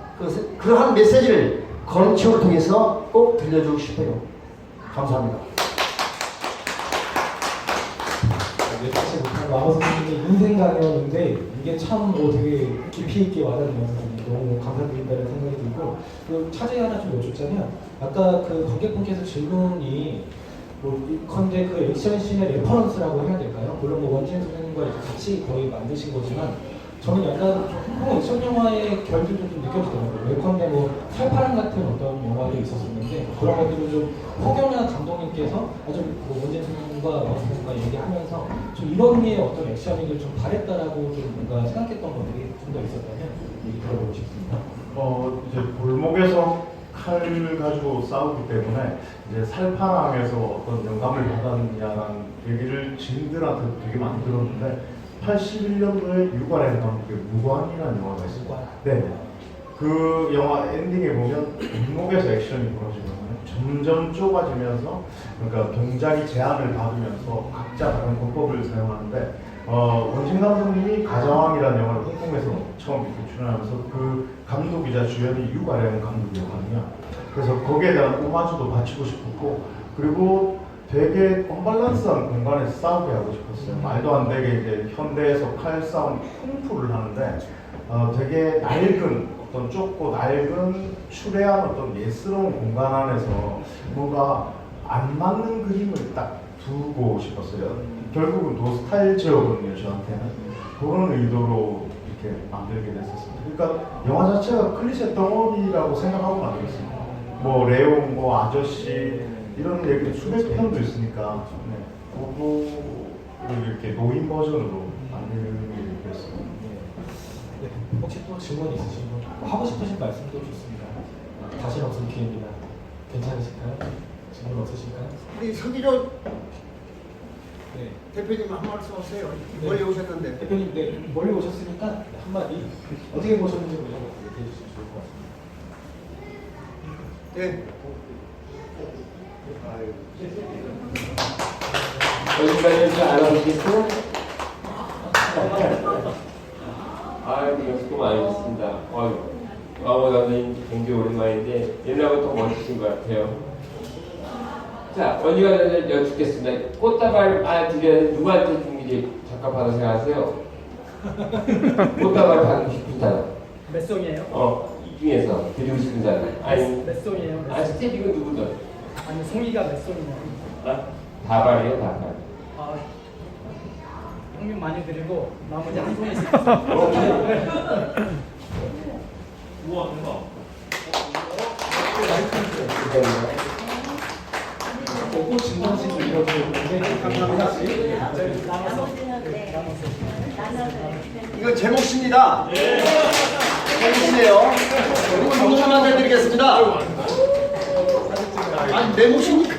그러한 메시지를 건축을 통해서 꼭 들려주고 싶어요. 감사합니다. 예측치 못한 라고 선생님의 인생 강연인데 이게 참 되게 깊이 있게 와닿는 선생님 너무 감사드린다는 생각이 들고, 그 차제 하나 좀 여쭙자면 아까 그 관객분께서 질문이 컨대 그 액션씬의 레퍼런스라고 해야 될까요? 물론 원진 선생님과 이제 같이 거의 만드신 거지만 저는 약간 홍콩 액션 영화의 결들도 좀 느껴지더라고요. 예컨대 칼파람 같은 어떤 영화도 있었었는데 그런 것들을 좀 허경영 감독님께서 아주 원진 선생님과 선생님과 얘기하면서 좀 이런 류의 어떤 액션을 좀 바랬다라고 좀 뭔가 생각했던 것들이 좀 더 있었다면 얘기 들어보고 싶습니다. 이제 골목에서 칼 가지고 싸우기 때문에 이제 살파랑에서 어떤 영감을 받았냐는 얘기를 지인들한테 되게 많이 들었는데 81년도에 유관의 감독의 무관이라는 영화가 있어요. 무관. 네. 그 영화 엔딩에 보면 뒷목에서 액션이 벌어지거든요. 점점 좁아지면서 그러니까 동작이 제한을 받으면서 각자 다른 권법을 사용하는데 원진 감독님이 가자왕이라는 영화를 홍콩에서 처음 이렇게 출연하면서 그 감독이자 주연이 유가령 감독이었거든요. 그래서 거기에 대한 오마주도 바치고 싶었고 그리고 되게 언밸런스한 공간에서 싸우게 하고 싶었어요. 말도 안 되게 이제 현대에서 칼싸움 쿵푸를 하는데 되게 낡은 어떤 좁고 낡은 추레한 어떤 예스러운 공간 안에서 뭔가 안 맞는 그림을 딱 두고 싶었어요. 결국은 도 스타일 제어거든요, 저한테는. 그런 의도로 이렇게 만들게 됐었습니다. 그러니까 영화 자체가 클리셰 덩어리라고 생각하고 만들었습니다. 뭐 레옹, 뭐 아저씨 이런 얘기 수백 편도 있으니까 그거를 이렇게 노인 버전으로 만들게 됐습니다. 네. 혹시 또 질문 있으신 분? 뭐 하고 싶으신 말씀도 좋습니다. 다시 없을 기회입니다. 괜찮으실까요? 질문 없으실까요? 우리 서기조 네. 대표님 한 말씀 하세요. 네. 멀리 오셨는데. 대표님, 네, 멀리 오셨으니까 한마디 어떻게 보셨는지 먼저 얘기해 주시면 좋을 것 같습니다. 네. 여기까지 알아보시겠어요? 아유, 수고 많으셨습니다. 왕호 감독님 굉장히 오랜만인데 옛날부터 멋지신 것 같아요. 자, 원희가 여쭙겠습니다. 꽃다발 하나 드려야 누구한테 주는 게 적합하다고 생각하세요? 꽃다발 받고 싶은 사람. 몇 송이에요? 이 중에서 드리고 싶은 사람. 아니, 몇 송이에요? 스텝이고 누구든. 아니 송이가 몇 송이냐? 다발이에요, 다발. 아, 형님 많이 드리고 나머지 한 송이씩. 우와, 대박. 꽃 증정식을 이렇게 했는데 감사합니다. 이건 제 몫입니다. 제 몫이에요. 그리고 정수만 해드리겠습니다. 아니 내 몫이니까.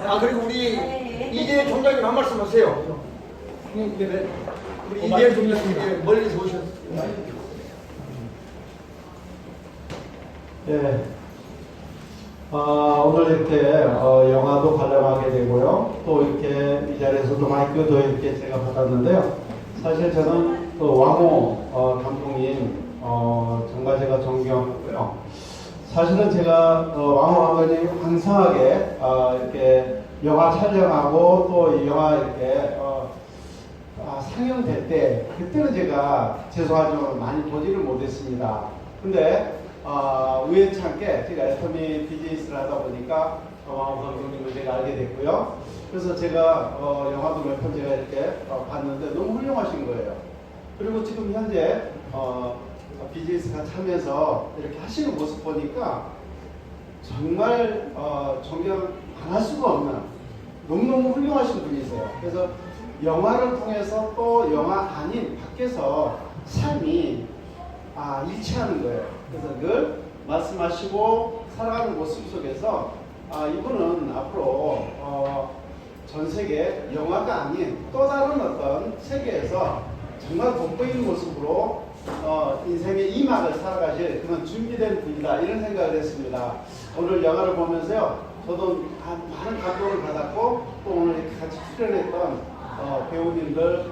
아 그리고 우리 이재 총장님 한 말씀 하세요. 우리 이재 총장님 멀리서 오셨습니다. 네. 오늘 이렇게 영화도 관람하게 되고요. 또 이렇게 이 자리에서도 마이크도 이렇게 제가 받았는데요. 사실 저는 또 왕호 감독님 정말 제가 존경하고요. 사실은 제가 왕호 감독님 항상하게 이렇게 영화 촬영하고 또 이 영화 이렇게 상영될 때 그때는 제가 죄송하지만 많이 보지를 못했습니다. 근데 우연찮게 제가 애터미 비즈니스를 하다 보니까 왕호 감독님을 제가 알게 됐고요. 그래서 제가 영화도 몇 편 제가 이렇게 봤는데 너무 훌륭하신 거예요. 그리고 지금 현재 비즈니스 같이 하면서 이렇게 하시는 모습 보니까 정말 존경 안 할 수가 없는 너무너무 훌륭하신 분이세요. 그래서 영화를 통해서 또 영화 아닌 밖에서 삶이 일치하는 거예요. 그래서 늘 말씀하시고 살아가는 모습 속에서 이분은 앞으로 전 세계 영화가 아닌 또 다른 어떤 세계에서 정말 돋보이는 모습으로 인생의 2막을 살아가실 그런 준비된 분이다 이런 생각을 했습니다. 오늘 영화를 보면서요 저도 많은 감동을 받았고 또 오늘 이렇게 같이 출연했던 배우님들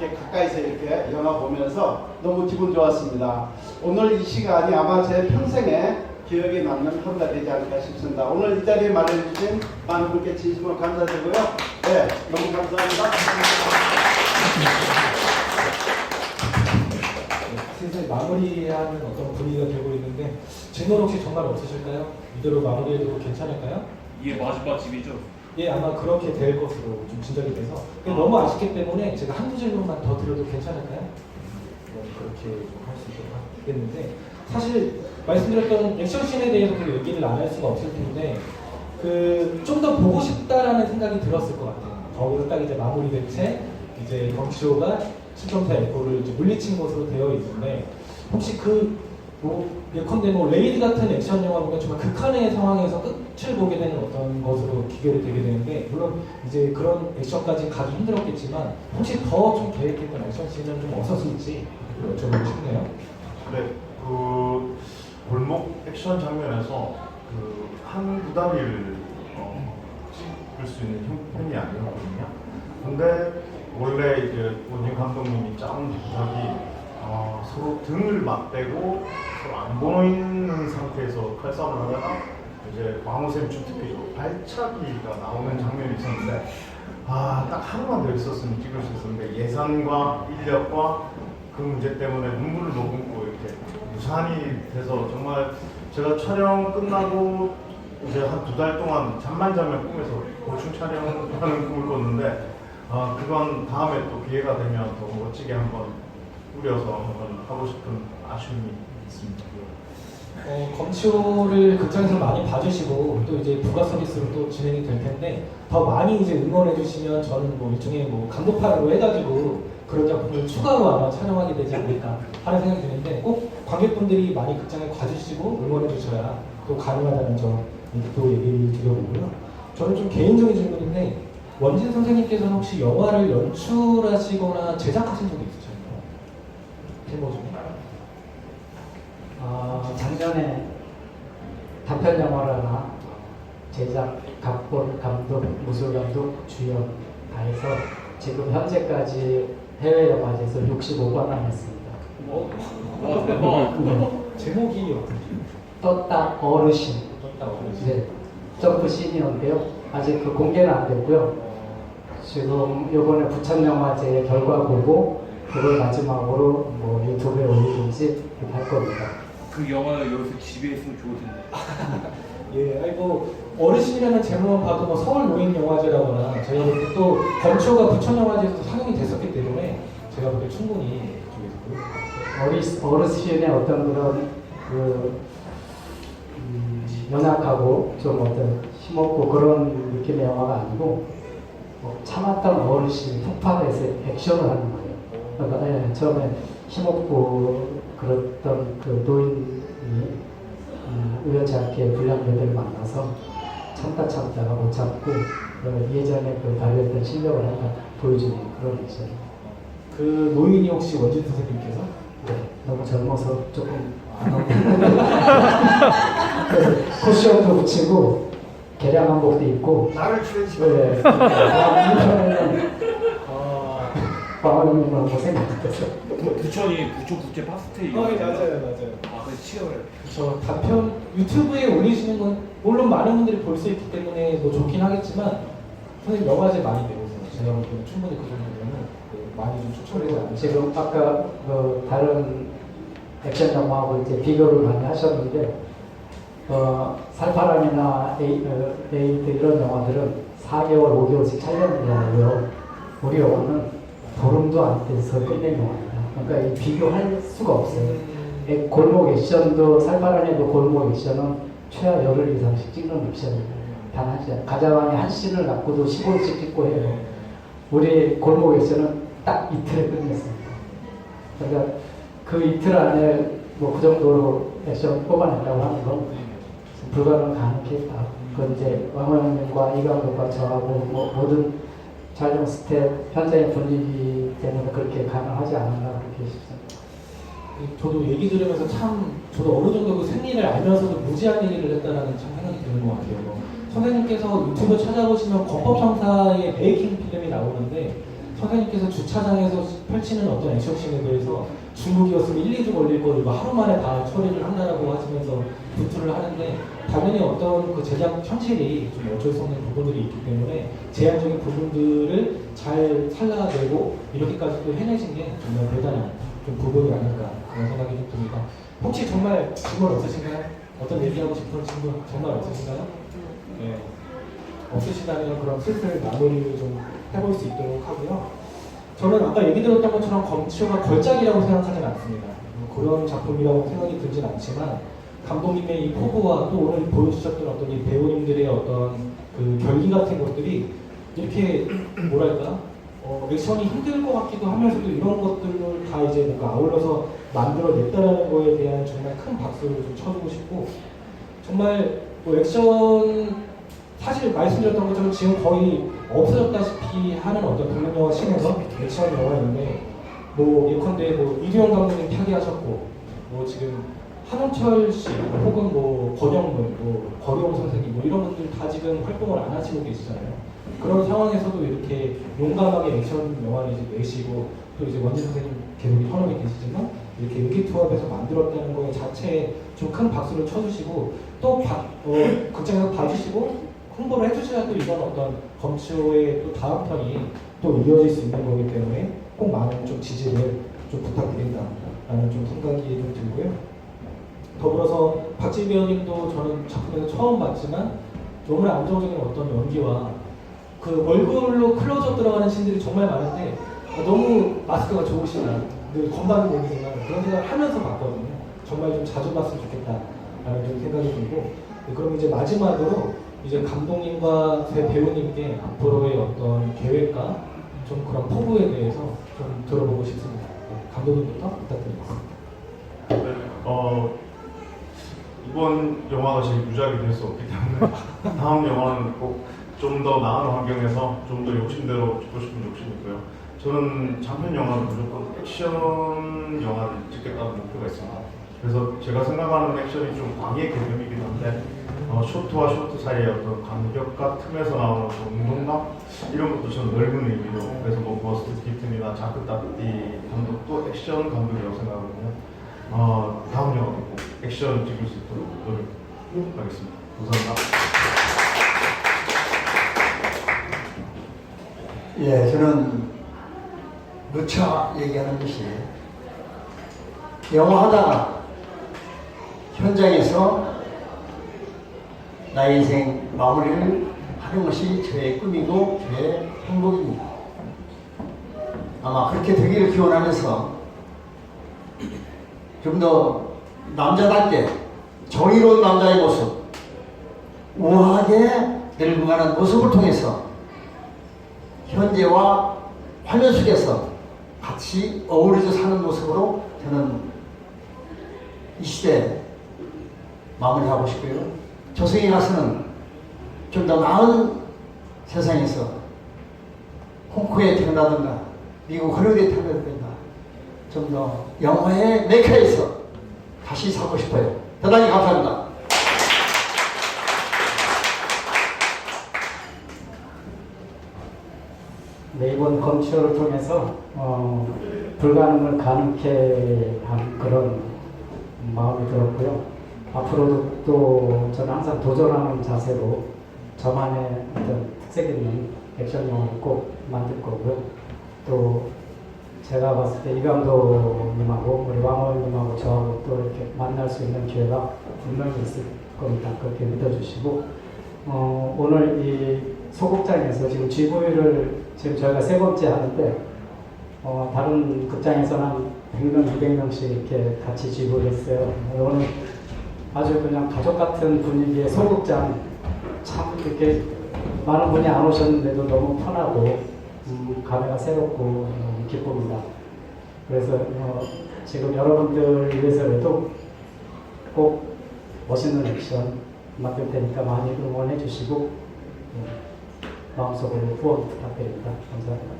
이렇게 가까이서 이렇게 영화 보면서 너무 기분 좋았습니다. 오늘 이 시간이 아마 제 평생에 기억에 남는 하루가 되지 않을까 싶습니다. 오늘 이 자리에 마련해주신 많은 분께 진심으로 감사드리고요. 네, 너무 감사합니다. 슬슬 마무리하는 어떤 분위기가 되고 있는데 질문 혹시 정말 없으실까요? 이대로 마무리해도 괜찮을까요? 이게 마지막 집이죠? 예, 아마 그렇게 될 것으로 좀 진정이 돼서 너무 아쉽기 때문에 제가 한두 질문만 더 드려도 괜찮을까요? 그렇게 좀 할 수 있도록 하겠는데 사실 말씀드렸던 액션씬에 대해서도 얘기를 안 할 수가 없을 텐데 좀 더 보고 싶다라는 생각이 들었을 것 같아요. 거기서 딱 이제 마무리된 채 이제 경치호가 7.4 F를 이제 물리친 것으로 되어 있는데 혹시 예컨대 레이드 같은 액션 영화 보면 정말 극한의 상황에서 끝을 보게 되는 어떤 것으로 기계를 되게 되는데, 물론 이제 그런 액션까지 가기 힘들었겠지만 혹시 더 좀 계획했던 액션 씬은 좀 없었을지 여쭤보고 싶네요. 네, 그 골목 액션 장면에서 그 한 구다리를 찍을 수 있는 형편이 아니었거든요. 근데 원래 이제 원진 감독님이 짜온 부작이 서로 등을 맞대고 서로 안 보이는 상태에서 칼싸움을 하다가 이제 광호쌤 주특기로 발차기가 나오는 장면이 있었는데 딱 하루만 더 있었으면 찍을 수 있었는데 예산과 인력과 그 문제 때문에 눈물을 머금고 이렇게 무산이 돼서 정말 제가 촬영 끝나고 이제 한 2달 동안 잠만 자면 꿈에서 보충 촬영하는 꿈을 꿨는데 그건 다음에 또 기회가 되면 더 멋지게 한번 꾸려서 한번 하고 싶은 아쉬움이 있습니다. 검치호를 극장에서 많이 봐주시고 또 이제 부가 서비스로 또 진행이 될 텐데 더 많이 이제 응원해 주시면 저는 뭐 일종의 뭐 감독판으로 해가지고 그런 작품을 추가로 아마 촬영하게 되지 않을까 하는 생각이 드는데 꼭 관객분들이 많이 극장에 가주시고 응원해 주셔야 또 가능하다는 점 또 얘기를 드려보고요. 저는 좀 개인적인 질문인데 원진 선생님께서는 혹시 영화를 연출하시거나 제작하신 적이 있으신가요? 제목 중에? 작년에 단편 영화를 하나 제작, 각본, 감독, 무술 감독, 주연 다 해서 지금 현재까지 해외 영화제에서 65관왕 했습니다. 제목이 어떻게? 떴다 어르신. 네, 점프 시니어인데요. 아직 그 공개는 안 됐고요. 지금 이번에 부천영화제 결과 보고 그걸 마지막으로 뭐 유튜브에 올리든지 그렇게 할 겁니다. 그 영화 여기서 지배했으면 좋을 텐데. 예, 아니 뭐 어르신이라는 제목만 봐도 뭐 서울 노인 영화제라거나 저희가 볼 때 또 검초가 부천 영화제에서 상영이 됐었기 때문에 제가 볼 때 충분히 그쪽에서 어르신의 어떤 그런 연약하고 좀 어떤 힘없고 그런 느낌의 영화가 아니고 참았던 어르신이 폭발해서 액션을 하는 거예요. 그러니까 처음에 힘없고 그랬던 그 노인이 우연치 않게 불량배들을 만나서 참다가 못 참고 예전에 그 발휘했던 실력을 한번 보여주는 그런 액션. 그 노인이 혹시 원진 선생님께서? 네, 너무 젊어서 조금 쿠션도 붙이고 개량 한복도 입고 나를 출연시켜. 네, 광원님은 뭐 생각했어요. 부천이 부천 국제 파스텔이. 맞아요. 그래서 치열해. 저 단편 유튜브에 올리시는 건 물론 많은 분들이 볼 수 있기 때문에 뭐 좋긴 하겠지만 선생님 영화제 많이 내보세요. 제가 볼 때는 충분히 그 정도면 많이 좀 추천해서 안 지금 아까 그 다른 액션 영화하고 이제 비교를 많이 하셨는데 살파람이나 에이트 이런 영화들은 4개월, 5개월씩 촬영을 하고요. 우리 영화는 보름도 안 돼서 끝낸 영화입니다. 그러니까 이 비교할 수가 없어요. 골목 액션도 살파람에도 골목 액션은 최하 열흘 이상씩 찍는 액션입니다. 단 한 시간. 가장 많이 한 씬을 갖고도 15일씩 찍고 해요. 우리 골목 액션은 딱 이틀에 끝냈습니다. 그러니까 그 이틀 안에 뭐 그 정도로 액션 뽑아낸다고 하는 건 불가능하겠다. 그건 이제 왕호영님과 이 감독과 저하고 뭐 모든 촬영 스텝, 현장의 분위기 때문에 그렇게 가능하지 않았나 그렇게 싶습니다. 저도 얘기 들으면서 참 저도 어느 정도 그 생리를 알면서도 무지한 얘기를 했다라는 참 생각이 드는 것 같아요. 선생님께서 유튜브 찾아보시면 권법형사의 메이킹 필름이 나오는데 선생님께서 주차장에서 펼치는 어떤 액션씬에 대해서 중국이었으면 1, 2주 걸릴 거 이거 하루 만에 다 처리를 한다라고 하시면서 부투를 하는데 당연히 어떤 그 제작 현실이 좀 어쩔 수 없는 부분들이 있기 때문에 제한적인 부분들을 잘 살려내고 이렇게까지 또 해내신 게 정말 대단한 좀 부분이 아닐까 그런 생각이 좀 듭니다. 혹시 정말 질문 없으신가요? 어떤 얘기하고 싶은 질문 정말 없으신가요? 네. 없으시다면 그럼 슬슬 마무리를 좀 해볼 수 있도록 하고요. 저는 아까 얘기 들었던 것처럼 검치호가 걸작이라고 생각하진 않습니다. 그런 작품이라고 생각이 들진 않지만 감독님의 이 포부와 또 오늘 보여주셨던 어떤 이 배우님들의 어떤 그 결기 같은 것들이 이렇게 뭐랄까 액션이 힘들 것 같기도 하면서도 이런 것들을 다 이제 뭔가 아울러서 만들어냈다는 거에 대한 정말 큰 박수를 좀 쳐주고 싶고, 정말 뭐 액션 사실 말씀드렸던 것처럼 지금 거의 없어졌다시피 하는 어떤 독립 영화 씬에서 액션 영화인데, 뭐 예컨대 뭐 이두영 감독님 타계하셨고, 뭐 지금 한홍철 씨 혹은 뭐 권영문, 뭐 거룡 선생님 뭐 이런 분들 다 지금 활동을 안 하시고 계시잖아요. 그런 상황에서도 이렇게 용감하게 액션 영화를 이제 내시고, 또 이제 원진 선생님 계속 현업에 계시지만 이렇게 의기투합해서 만들었다는 거에 자체에 좀 큰 박수를 쳐주시고, 또 극장에서 봐주시고 홍보를 해주셔야 또 이번 어떤 검초의 또 다음 편이 또 이어질 수 있는 거기 때문에 꼭 많은 좀 지지를 좀 부탁드린다라는 좀 생각이 좀 들고요. 더불어서 박진 배우님도 저는 작품에서 처음 봤지만 너무나 안정적인 어떤 연기와 그 얼굴로 클로즈업 들어가는 신들이 정말 많은데 너무 마스크가 좋으시다. 늘 건반도 모르지만 그런 생각을 하면서 봤거든요. 정말 좀 자주 봤으면 좋겠다라는 좀 생각이 들고, 그럼 이제 마지막으로 이제 감독님과 제 배우님께 앞으로의 어떤 계획과 좀 그런 포부에 대해서 좀 들어보고 싶습니다. 감독님부터 부탁드리겠습니다. 이번 영화가 제일 유작이 될 수 없기 때문에 다음 영화는 꼭 좀 더 나은 환경에서 좀 더 욕심대로 찍고 싶은 욕심이 있고요. 저는 장편 영화는 무조건 액션 영화를 찍겠다는 목표가 있습니다. 그래서 제가 생각하는 액션이 좀 광의 개념이긴 한데, 쇼트와 쇼트 사이의 어떤 간격과 틈에서 나오는 운동감 이런 것도 저는 넓은 의미로, 그래서 뭐 버스트 키튼이나 자크 따띠 감독도 액션 감독이라고 생각하거든요. 다음 영화도 꼭 액션 찍을 수 있도록 노력하겠습니다. 감사합니다. 예, 저는 누차 얘기하는 것이, 영화 하다가 현장에서 나의 인생 마무리를 하는 것이 저의 꿈이고 저의 행복입니다. 아마 그렇게 되기를 기원하면서 좀 더 남자답게 정의로운 남자의 모습, 우아하게 늙어가는 모습을 통해서 현재와 화면 속에서 같이 어우러져 사는 모습으로 저는 이 시대에 마무리하고 싶고요. 조성에 가서는 좀 더 나은 세상에서 홍콩에 태어나든가 미국 헐리우드에 태어나든가 좀 더 영화의 메카에서 다시 살고 싶어요. 대단히 감사합니다. 네, 이번 검치호를 통해서 불가능을 가능케 한 그런 마음이 들었고요. 앞으로도 또 저는 항상 도전하는 자세로 저만의 어떤 특색 있는 액션 영화를 꼭 만들 거고요. 또 제가 봤을 때 이 감독님하고 우리 왕호님하고 저하고 또 이렇게 만날 수 있는 기회가 분명히 있을 겁니다. 그렇게 믿어주시고, 오늘 이 소극장에서 지금 GV를 지금 저희가 3번째 하는데, 다른 극장에서는 한 100명, 200명씩 이렇게 같이 GV를 했어요. 오늘 아주 그냥 가족 같은 분위기의 소극장, 참 이렇게 많은 분이 안 오셨는데도 너무 편하고, 감회가 새롭고 기쁩니다. 그래서 지금 여러분들 위해서라도 꼭 멋있는 액션 만들 테니까 많이 응원해 주시고 마음속으로 후원 부탁드립니다. 감사합니다.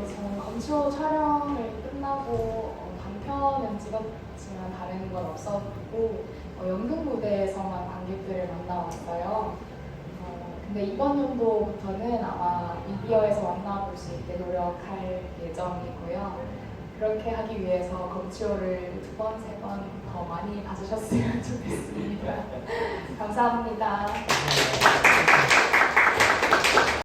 저는 검초 촬영을 끝나고 단편은 찍었지만 다른 건 없었고 연극 무대에서만 관객들을 만나왔어요. 근데 이번 연도부터는 아마 미디어에서 만나볼 수 있게 노력할 예정이고요. 그렇게 하기 위해서 검치호를 2번, 3번 더 많이 봐주셨으면 좋겠습니다. 감사합니다.